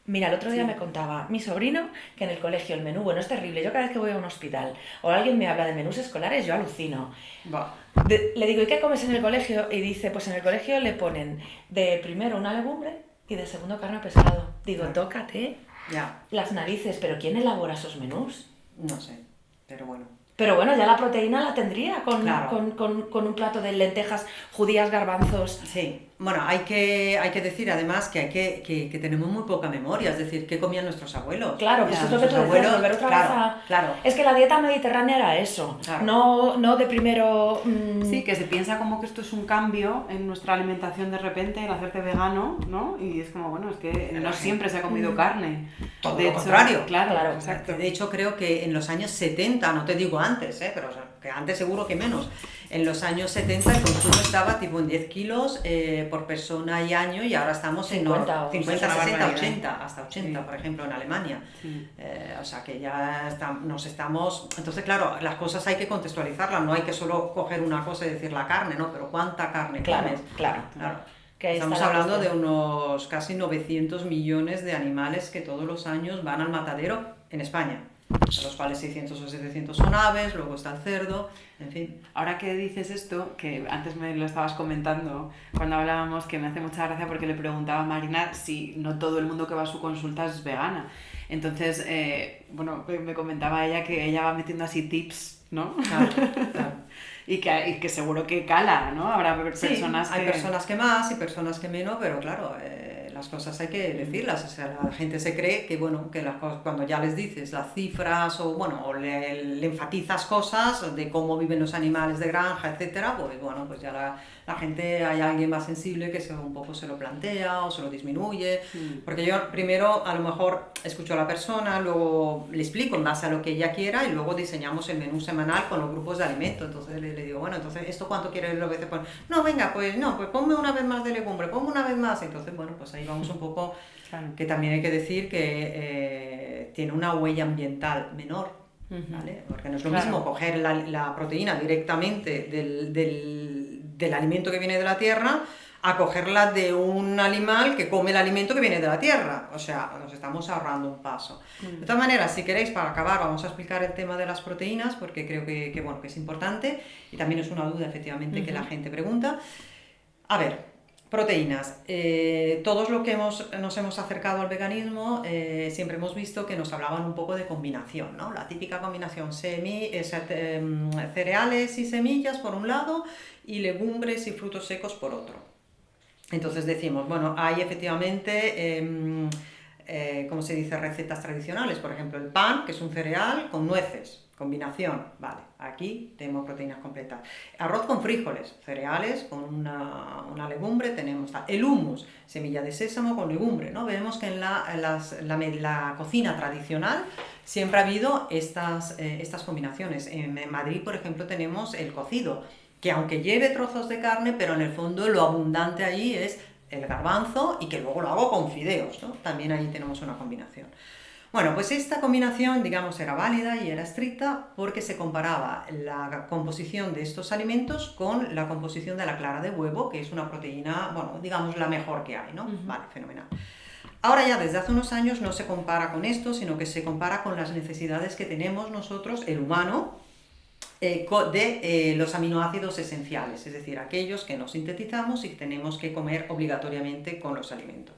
Mira, el otro día me contaba mi sobrino que en el colegio el menú, bueno, es terrible. Yo cada vez que voy a un hospital o alguien me habla de menús escolares, yo alucino. Va. Le digo, ¿y qué comes en el colegio? Y dice, pues en el colegio le ponen de primero una legumbre y de segundo carne o pescado. Digo, tócate Ya, las narices, pero ¿quién elabora esos menús? no sé, pero bueno. Pero bueno, ya la proteína la tendría Claro. con un plato de lentejas, judías, garbanzos. Sí, bueno, hay que decir además que tenemos muy poca memoria, es decir, ¿qué comían nuestros abuelos? Claro, pues Ya, eso es lo que tú nuestros decías, abuelos, volver otra claro, vez a... Claro, Es que la dieta mediterránea era eso, Claro. no de primero... Sí, que se piensa como que esto es un cambio en nuestra alimentación de repente, el hacerte vegano, ¿no? Y es como, bueno, es que no siempre se ha comido carne. Todo De lo hecho, contrario. Claro, Claro. exacto. De hecho, creo que en los años 70, no te digo antes, pero o sea, que antes seguro que menos, en los años 70 el consumo estaba tipo en 10 kilos por persona y año, y ahora estamos en 50 o 50, una 60, barbaridad. 80, hasta 80, Sí. por ejemplo, en Alemania. Sí. O sea que ya nos estamos... Entonces, claro, las cosas hay que contextualizarlas, no hay que solo coger una cosa y decir la carne, ¿no? Pero ¿cuánta carne Claro, comes? claro. Claro. Que ahí Estamos está la hablando de cuestión. unos casi 900 millones de animales que todos los años van al matadero en España, de los cuales 600 o 700 son aves, luego está el cerdo, en fin. Ahora que dices esto, que antes me lo estabas comentando cuando hablábamos, que me hace mucha gracia porque le preguntaba a Marina si no todo el mundo que va a su consulta es vegana. Entonces, bueno, me comentaba ella que ella va metiendo así tips, ¿no? Claro, claro. y que seguro que cala, ¿no? Habrá Sí, personas hay que... personas que más y personas que menos, pero claro, las cosas hay que decirlas. O sea, la gente se cree que, bueno, que las cosas, cuando ya les dices las cifras o, bueno, o le enfatizas cosas de cómo viven los animales de granja, etcétera, pues bueno, pues ya la gente, hay alguien más sensible que un poco se lo plantea o se lo disminuye. Porque yo primero a lo mejor escucho a la persona, luego le explico en base a lo que ella quiera y luego diseñamos el menú semanal con los grupos de alimento. Entonces le digo, bueno, entonces ¿esto cuánto quieres lo veces? Pues, no, venga, pues no, pues ponme una vez más de legumbre, ponme una vez más. Entonces, bueno, pues ahí vamos un poco, Claro. que también hay que decir que tiene una huella ambiental menor, ¿vale? Porque no es lo Claro. mismo coger la proteína directamente del alimento que viene de la tierra a cogerla de un animal que come el alimento que viene de la tierra. O sea, nos estamos ahorrando un paso. De todas maneras, si queréis, para acabar, vamos a explicar el tema de las proteínas, porque creo que, bueno, que es importante y también es una duda, efectivamente, que la gente pregunta. A ver, proteínas. Todos los que nos hemos acercado al veganismo siempre hemos visto que nos hablaban un poco de combinación, ¿no? La típica combinación cereales y semillas por un lado y legumbres y frutos secos por otro. Entonces decimos, bueno, hay efectivamente, ¿cómo se dice? Recetas tradicionales, por ejemplo, el pan, que es un cereal con nueces. Combinación, vale, aquí tenemos proteínas completas. Arroz con frijoles, cereales con una legumbre, tenemos el hummus, semilla de sésamo con legumbre, ¿no? Vemos que en la cocina tradicional siempre ha habido estas combinaciones. En Madrid, por ejemplo, tenemos el cocido, que aunque lleve trozos de carne, pero en el fondo lo abundante ahí es el garbanzo y que luego lo hago con fideos, ¿no? También ahí tenemos una combinación. Bueno, pues esta combinación, digamos, era válida y era estricta porque se comparaba la composición de estos alimentos con la composición de la clara de huevo, que es una proteína, bueno, digamos, la mejor que hay, ¿no? Vale, fenomenal. Ahora ya desde hace unos años no se compara con esto, sino que se compara con las necesidades que tenemos nosotros, el humano, de los aminoácidos esenciales, es decir, aquellos que no sintetizamos y tenemos que comer obligatoriamente con los alimentos.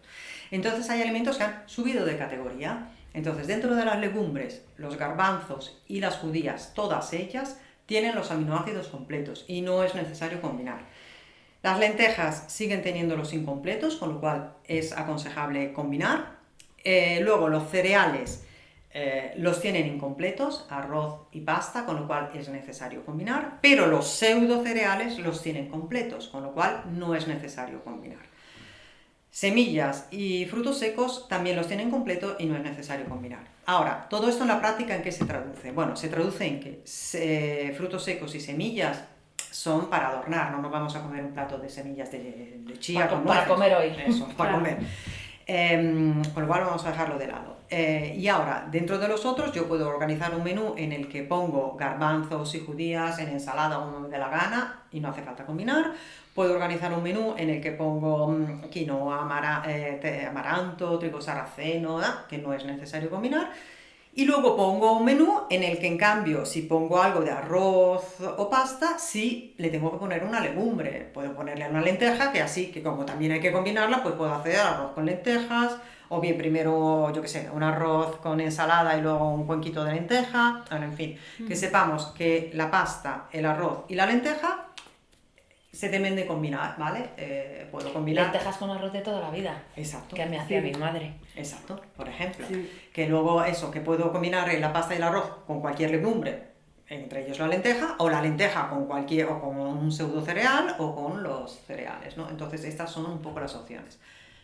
Entonces hay alimentos que han subido de categoría. Entonces dentro de las legumbres, los garbanzos y las judías, todas ellas tienen los aminoácidos completos y no es necesario combinar. Las lentejas siguen teniendo los incompletos, con lo cual es aconsejable combinar. Luego los cereales los tienen incompletos, arroz y pasta, con lo cual es necesario combinar, pero los pseudo cereales los tienen completos, con lo cual no es necesario combinar. Semillas y frutos secos también los tienen completos y no es necesario combinar. Ahora, todo esto en la práctica, ¿en qué se traduce? Bueno, se traduce en que frutos secos y semillas son para adornar, no nos vamos a comer un plato de semillas de chía para comer hoy. Eso, para comer. Con lo cual vamos a dejarlo de lado. Y ahora, dentro de los otros, yo puedo organizar un menú en el que pongo garbanzos y judías en ensalada como me dé la gana y no hace falta combinar. Puedo organizar un menú en el que pongo quinoa, amaranto, trigo sarraceno, que no es necesario combinar. Y luego pongo un menú en el que, en cambio, si pongo algo de arroz o pasta, sí le tengo que poner una legumbre. Puedo ponerle una lenteja, que así, que como también hay que combinarla, pues puedo hacer arroz con lentejas, o bien primero, yo qué sé, un arroz con ensalada y luego un cuenquito de lenteja. Bueno, en fin, que sepamos que la pasta, el arroz y la lenteja se deben de combinar, ¿vale? Puedo combinar... Lentejas con arroz de toda la vida. Exacto. Que me hacía mi madre. Exacto, por ejemplo. Sí. Que luego eso, que puedo combinar la pasta y el arroz con cualquier legumbre, entre ellos la lenteja, o la lenteja con cualquier, o con un pseudo cereal, o con los cereales, ¿no? Entonces estas son un poco las opciones.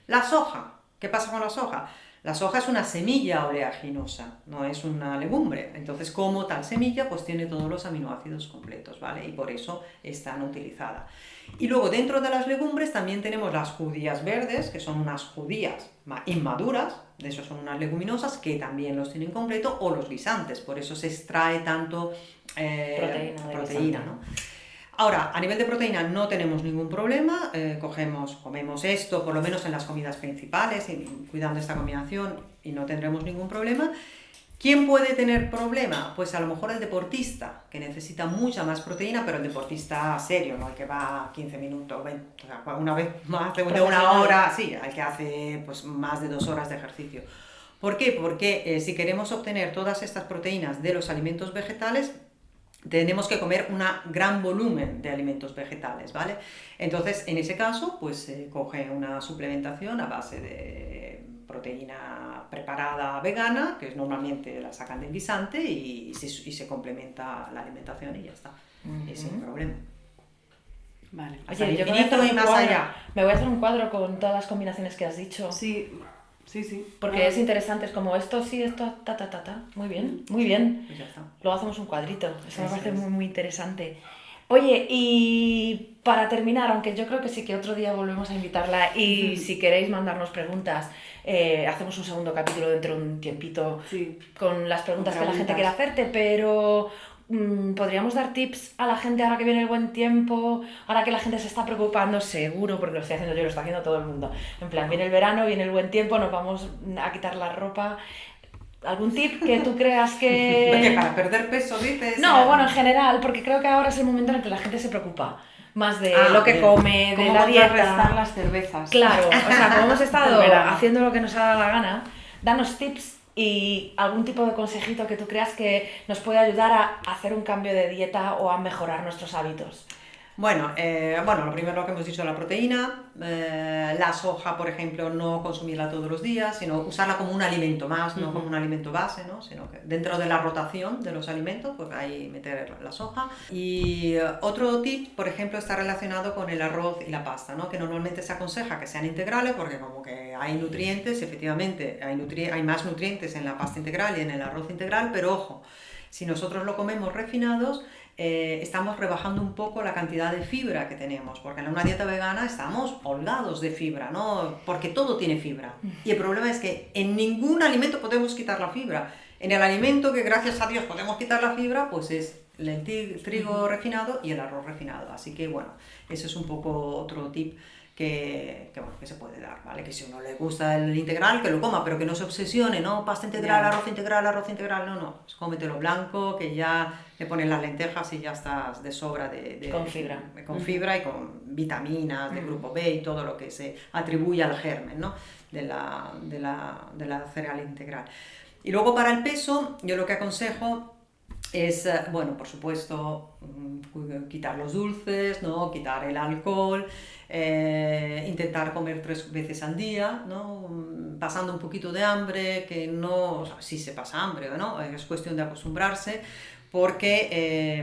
La soja, ¿qué pasa con la soja? La soja es una semilla oleaginosa, no es una legumbre. Entonces, como tal semilla, pues tiene todos los aminoácidos completos, ¿vale? Y por eso es tan utilizada. Y luego, dentro de las legumbres, también tenemos las judías verdes, que son unas judías inmaduras, de eso son unas leguminosas, que también los tienen completo, o los guisantes, por eso se extrae tanto proteína, ¿no? Ahora, a nivel de proteína no tenemos ningún problema, comemos esto, por lo menos en las comidas principales, cuidando esta combinación, y no tendremos ningún problema. ¿Quién puede tener problema? Pues a lo mejor el deportista, que necesita mucha más proteína, pero el deportista serio, ¿no? El que va 15 minutos, 20, o sea, una vez más de una hora, sí, el que hace pues, más de 2 horas de ejercicio. ¿Por qué? Porque si queremos obtener todas estas proteínas de los alimentos vegetales, tenemos que comer un gran volumen de alimentos vegetales, ¿vale? Entonces, en ese caso, pues se coge una suplementación a base de proteína preparada vegana, que normalmente la sacan del guisante, y se complementa la alimentación y ya está, y sin problema. Vale. Oye, yo me voy a hacer un cuadro con todas las combinaciones que has dicho. Sí. Sí. Porque es interesante, es como esto sí, esto Muy bien, muy bien. Pues ya está. Luego hacemos un cuadrito, eso me parece es. muy, muy interesante. Oye, y para terminar, aunque yo creo que sí que otro día volvemos a invitarla y si queréis mandarnos preguntas, hacemos un segundo capítulo dentro de un tiempito con las preguntas que la gente quiera hacerte, pero... ¿podríamos dar tips a la gente ahora que viene el buen tiempo? Ahora que la gente se está preocupando, seguro, porque lo estoy haciendo yo, lo está haciendo todo el mundo. En plan, viene el verano, viene el buen tiempo, nos vamos a quitar la ropa. ¿Algún tip que tú creas que...? Porque para perder peso, dices... No, bueno, en general, porque creo que ahora es el momento en el que la gente se preocupa más de lo que come, de la dieta. Restar las cervezas. Claro, o sea, como hemos estado haciendo lo que nos ha dado la gana, danos tips y algún tipo de consejito que tú creas que nos puede ayudar a hacer un cambio de dieta o a mejorar nuestros hábitos. Bueno, lo primero que hemos dicho, la proteína, la soja, por ejemplo, no consumirla todos los días, sino usarla como un alimento más, no como un alimento base, ¿no? Sino que dentro de la rotación de los alimentos, pues ahí meter la soja. Y otro tip, por ejemplo, está relacionado con el arroz y la pasta, ¿no? Que normalmente se aconseja que sean integrales porque como que hay nutrientes, efectivamente, hay más nutrientes en la pasta integral y en el arroz integral, pero ojo, si nosotros lo comemos refinados, estamos rebajando un poco la cantidad de fibra que tenemos, porque en una dieta vegana estamos holgados de fibra, ¿no? Porque todo tiene fibra. Y el problema es que en ningún alimento podemos quitar la fibra. En el alimento que gracias a Dios podemos quitar la fibra, pues es el trigo refinado y el arroz refinado. Así que bueno, eso es un poco otro tip bueno, que se puede dar, ¿vale? Que si uno le gusta el integral, que lo coma, pero que no se obsesione, ¿no? Pasta integral, arroz integral, no, cómetelo blanco, que ya le ponen las lentejas y ya estás de sobra con fibra. Con fibra y con vitaminas de grupo B y todo lo que se atribuye al germen, ¿no? de la cereal integral. Y luego para el peso, yo lo que aconsejo es, bueno, por supuesto, quitar los dulces, ¿no? Quitar el alcohol, intentar comer 3 veces al día, ¿no? Pasando un poquito de hambre, que no, o sea, sí se pasa hambre, ¿no? Es cuestión de acostumbrarse, porque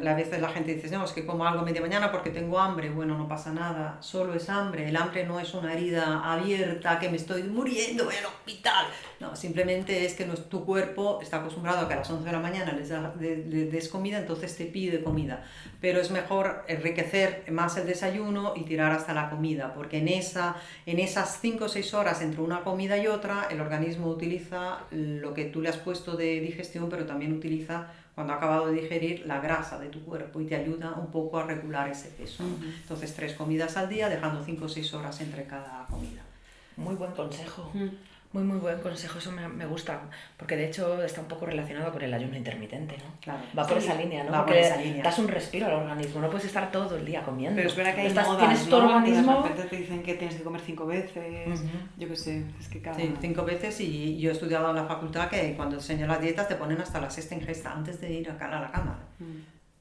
a veces la gente dice, no, es que como algo a media mañana porque tengo hambre. Bueno, no pasa nada, solo es hambre. El hambre no es una herida abierta que me estoy muriendo en el hospital. No, simplemente es que tu cuerpo está acostumbrado a que a las 11 de la mañana le des comida, entonces te pide comida. Pero es mejor enriquecer más el desayuno y tirar hasta la comida, porque en esas 5 o 6 horas entre una comida y otra, el organismo utiliza lo que tú le has puesto de digestión, pero también utiliza, cuando ha acabado de digerir, la grasa de tu cuerpo y te ayuda un poco a regular ese peso. Entonces 3 comidas al día, dejando 5 o 6 horas entre cada comida. Muy buen consejo. Muy buen consejo, eso me gusta, porque de hecho está un poco relacionado con el ayuno intermitente, ¿no? Claro. Va por esa línea, ¿no? Va porque por esa línea. Das un respiro al organismo, no puedes estar todo el día comiendo. Pero es verdad que hay tienes modas, tu ¿no? organismo... De repente te dicen que tienes que comer 5 veces, yo qué sé, es que cada... Sí, 5 veces, y yo he estudiado en la facultad que cuando enseñan las dietas te ponen hasta la 6ª ingesta antes de ir a la cama.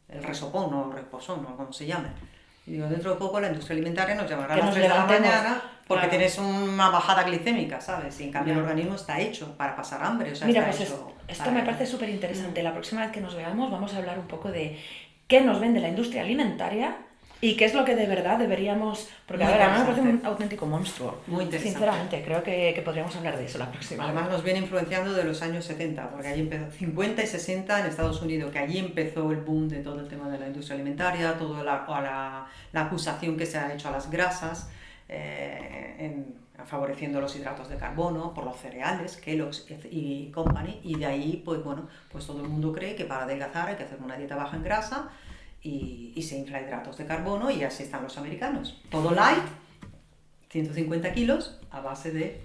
El resopón o reposón o como se llame. Y digo, dentro de poco la industria alimentaria nos llamará a las 3 de la mañana porque tienes una bajada glicémica, ¿sabes? Y en cambio el organismo está hecho para pasar hambre. O sea, mira, está pues hecho esto me parece súper interesante. La próxima vez que nos veamos vamos a hablar un poco de qué nos vende la industria alimentaria y qué es lo que de verdad deberíamos... Porque Muy a ver, a mí me interesante. parece un auténtico monstruo. Muy interesante. Sinceramente, creo que podríamos hablar de eso la próxima. Además nos viene influenciando de los años 70, porque allí empezó 50 y 60 en Estados Unidos, que allí empezó el boom de todo el tema de la industria alimentaria, toda la acusación que se ha hecho a las grasas, favoreciendo los hidratos de carbono por los cereales, Kellogg's y Company, y de ahí pues bueno, pues todo el mundo cree que para adelgazar hay que hacer una dieta baja en grasa y se infla hidratos de carbono, y así están los americanos. Todo light, 150 kilos a base de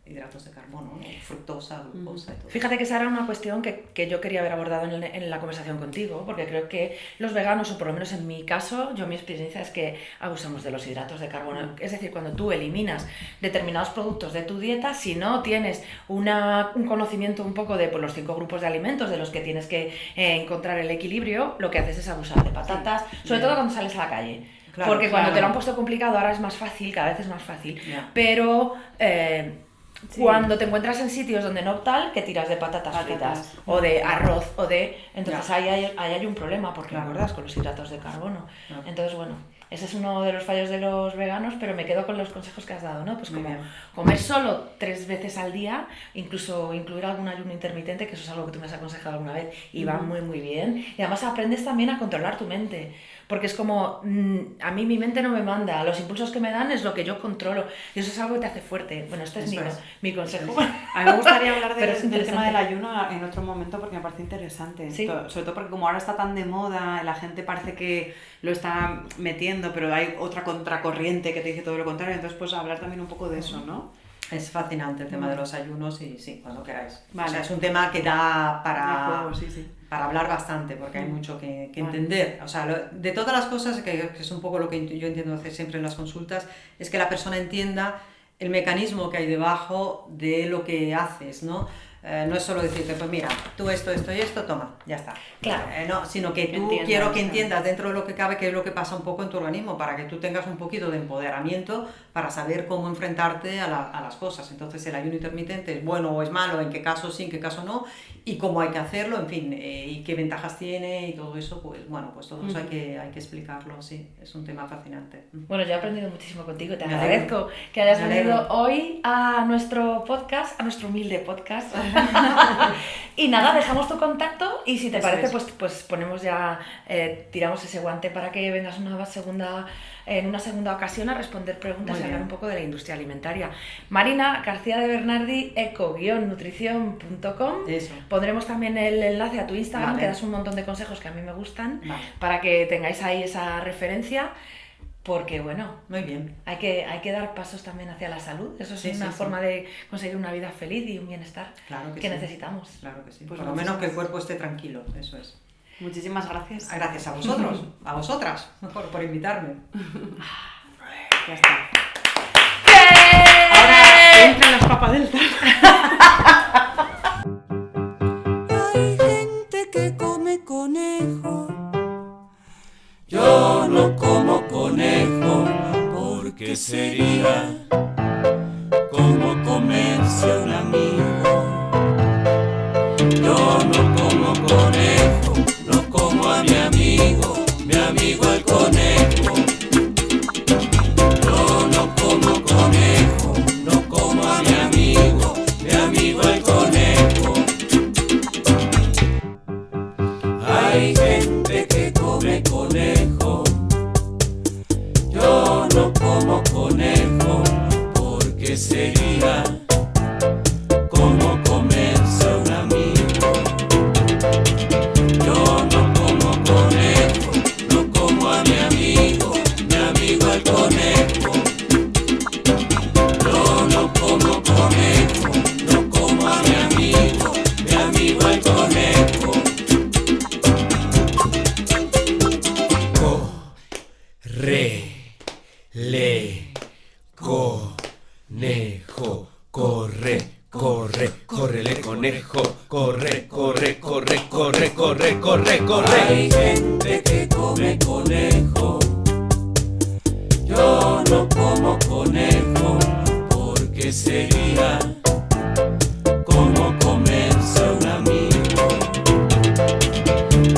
hidratos de carbono, ¿no? Fructosa, glucosa y todo. Fíjate que esa era una cuestión que yo quería haber abordado en la conversación contigo, porque creo que los veganos, o por lo menos en mi caso, mi experiencia es que abusamos de los hidratos de carbono. Es decir, cuando tú eliminas determinados productos de tu dieta, si no tienes un conocimiento un poco de pues, los 5 grupos de alimentos de los que tienes que encontrar el equilibrio, lo que haces es abusar de patatas, sobre todo cuando sales a la calle. Claro, porque cuando te lo han puesto complicado, ahora es más fácil, cada vez es más fácil. Pero... cuando te encuentras en sitios donde no tal, que tiras de patatas fritas o de arroz o de... Entonces ahí hay un problema porque engordas con los hidratos de carbono. Entonces, bueno, ese es uno de los fallos de los veganos, pero me quedo con los consejos que has dado, ¿no? Pues como comer solo 3 veces al día, incluso incluir algún ayuno intermitente, que eso es algo que tú me has aconsejado alguna vez y va muy bien. Y además aprendes también a controlar tu mente. Porque es como, a mí mi mente no me manda, los impulsos que me dan es lo que yo controlo, y eso es algo que te hace fuerte. Bueno, este es mi consejo. A mí me gustaría hablar Pero del tema del ayuno en otro momento porque me parece interesante. ¿Sí? Sobre todo porque como ahora está tan de moda, la gente parece que lo está metiendo, pero hay otra contracorriente que te dice todo lo contrario, entonces pues hablar también un poco de eso, ¿no? Es fascinante el tema de los ayunos y sí, cuando queráis. Vale. O sea, es un tema que da para hablar bastante, porque hay mucho que entender. O sea, de todas las cosas, que es un poco lo que yo entiendo hacer siempre en las consultas, es que la persona entienda el mecanismo que hay debajo de lo que haces, ¿no? No es solo decirte, pues mira, tú esto y esto, toma, ya está. Claro. No, sino que tú quiero que entiendas dentro de lo que cabe qué es lo que pasa un poco en tu organismo, para que tú tengas un poquito de empoderamiento para saber cómo enfrentarte a las cosas. Entonces el ayuno intermitente es bueno o es malo, en qué caso sí, en qué caso no, y cómo hay que hacerlo, en fin, y qué ventajas tiene y todo eso, pues bueno, pues todo eso hay que explicarlo, sí, es un tema fascinante. Bueno, yo he aprendido muchísimo contigo, te agradezco que hayas venido hoy a nuestro podcast, a nuestro humilde podcast. Y nada, dejamos tu contacto y si te parece, pues ponemos ya, tiramos ese guante para que vengas en una segunda ocasión a responder preguntas y hablar un poco de la industria alimentaria. Marina García de Bernardi, eco-nutrición.com. Pondremos también el enlace a tu Instagram, que das un montón de consejos que a mí me gustan, para que tengáis ahí esa referencia. porque bueno, Muy bien. hay que dar pasos también hacia la salud. Eso es Sí, una sí, forma de conseguir una vida feliz y un bienestar Claro que que sí. necesitamos. Claro que sí. Pues Por lo menos que el cuerpo esté tranquilo, eso es. Muchísimas gracias. Gracias a vosotros, a vosotras, mejor, por invitarme. Ya está. Ahora entran las papadeltas. Hay gente que come conejo. Yo no como conejo porque sería como comerse a un amigo. Yo no como conejo, no como a mi amigo el conejo. Yo no como conejo, no como a mi amigo el conejo. Hay gente que come conejo. Yo no como conejo porque sería como comerse a un amigo. Yo no como conejo, no como a mi amigo el conejo. Yo no como conejo, no como a mi amigo el conejo. Conejo, córrele conejo, corre. Hay gente que come conejo. Yo no como conejo porque sería como comerse a un amigo.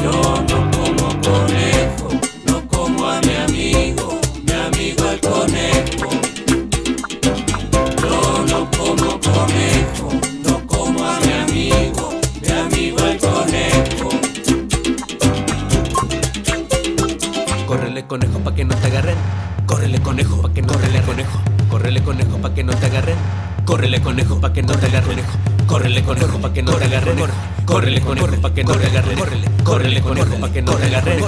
Yo no como conejo, no como a mi amigo el conejo. Yo no como conejo, no como a mi amigo el conejo. Córrele conejo pa' que no te agarren. Córrele conejo pa' que no te agarren. Córrele conejo pa' que no te agarren. Córrele conejo pa' que no te agarren. Córrele conejo pa' que no te agarren. Córrele conejo pa' que no te agarren. Córrele conejo pa' que no te agarren.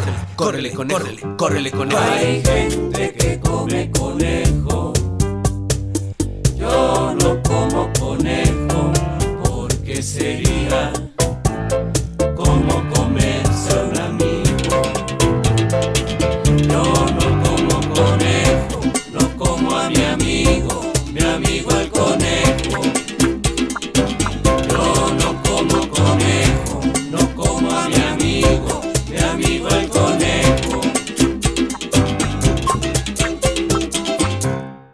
Córrele conejo. Hay gente que come conejo. Yo no como conejo porque sería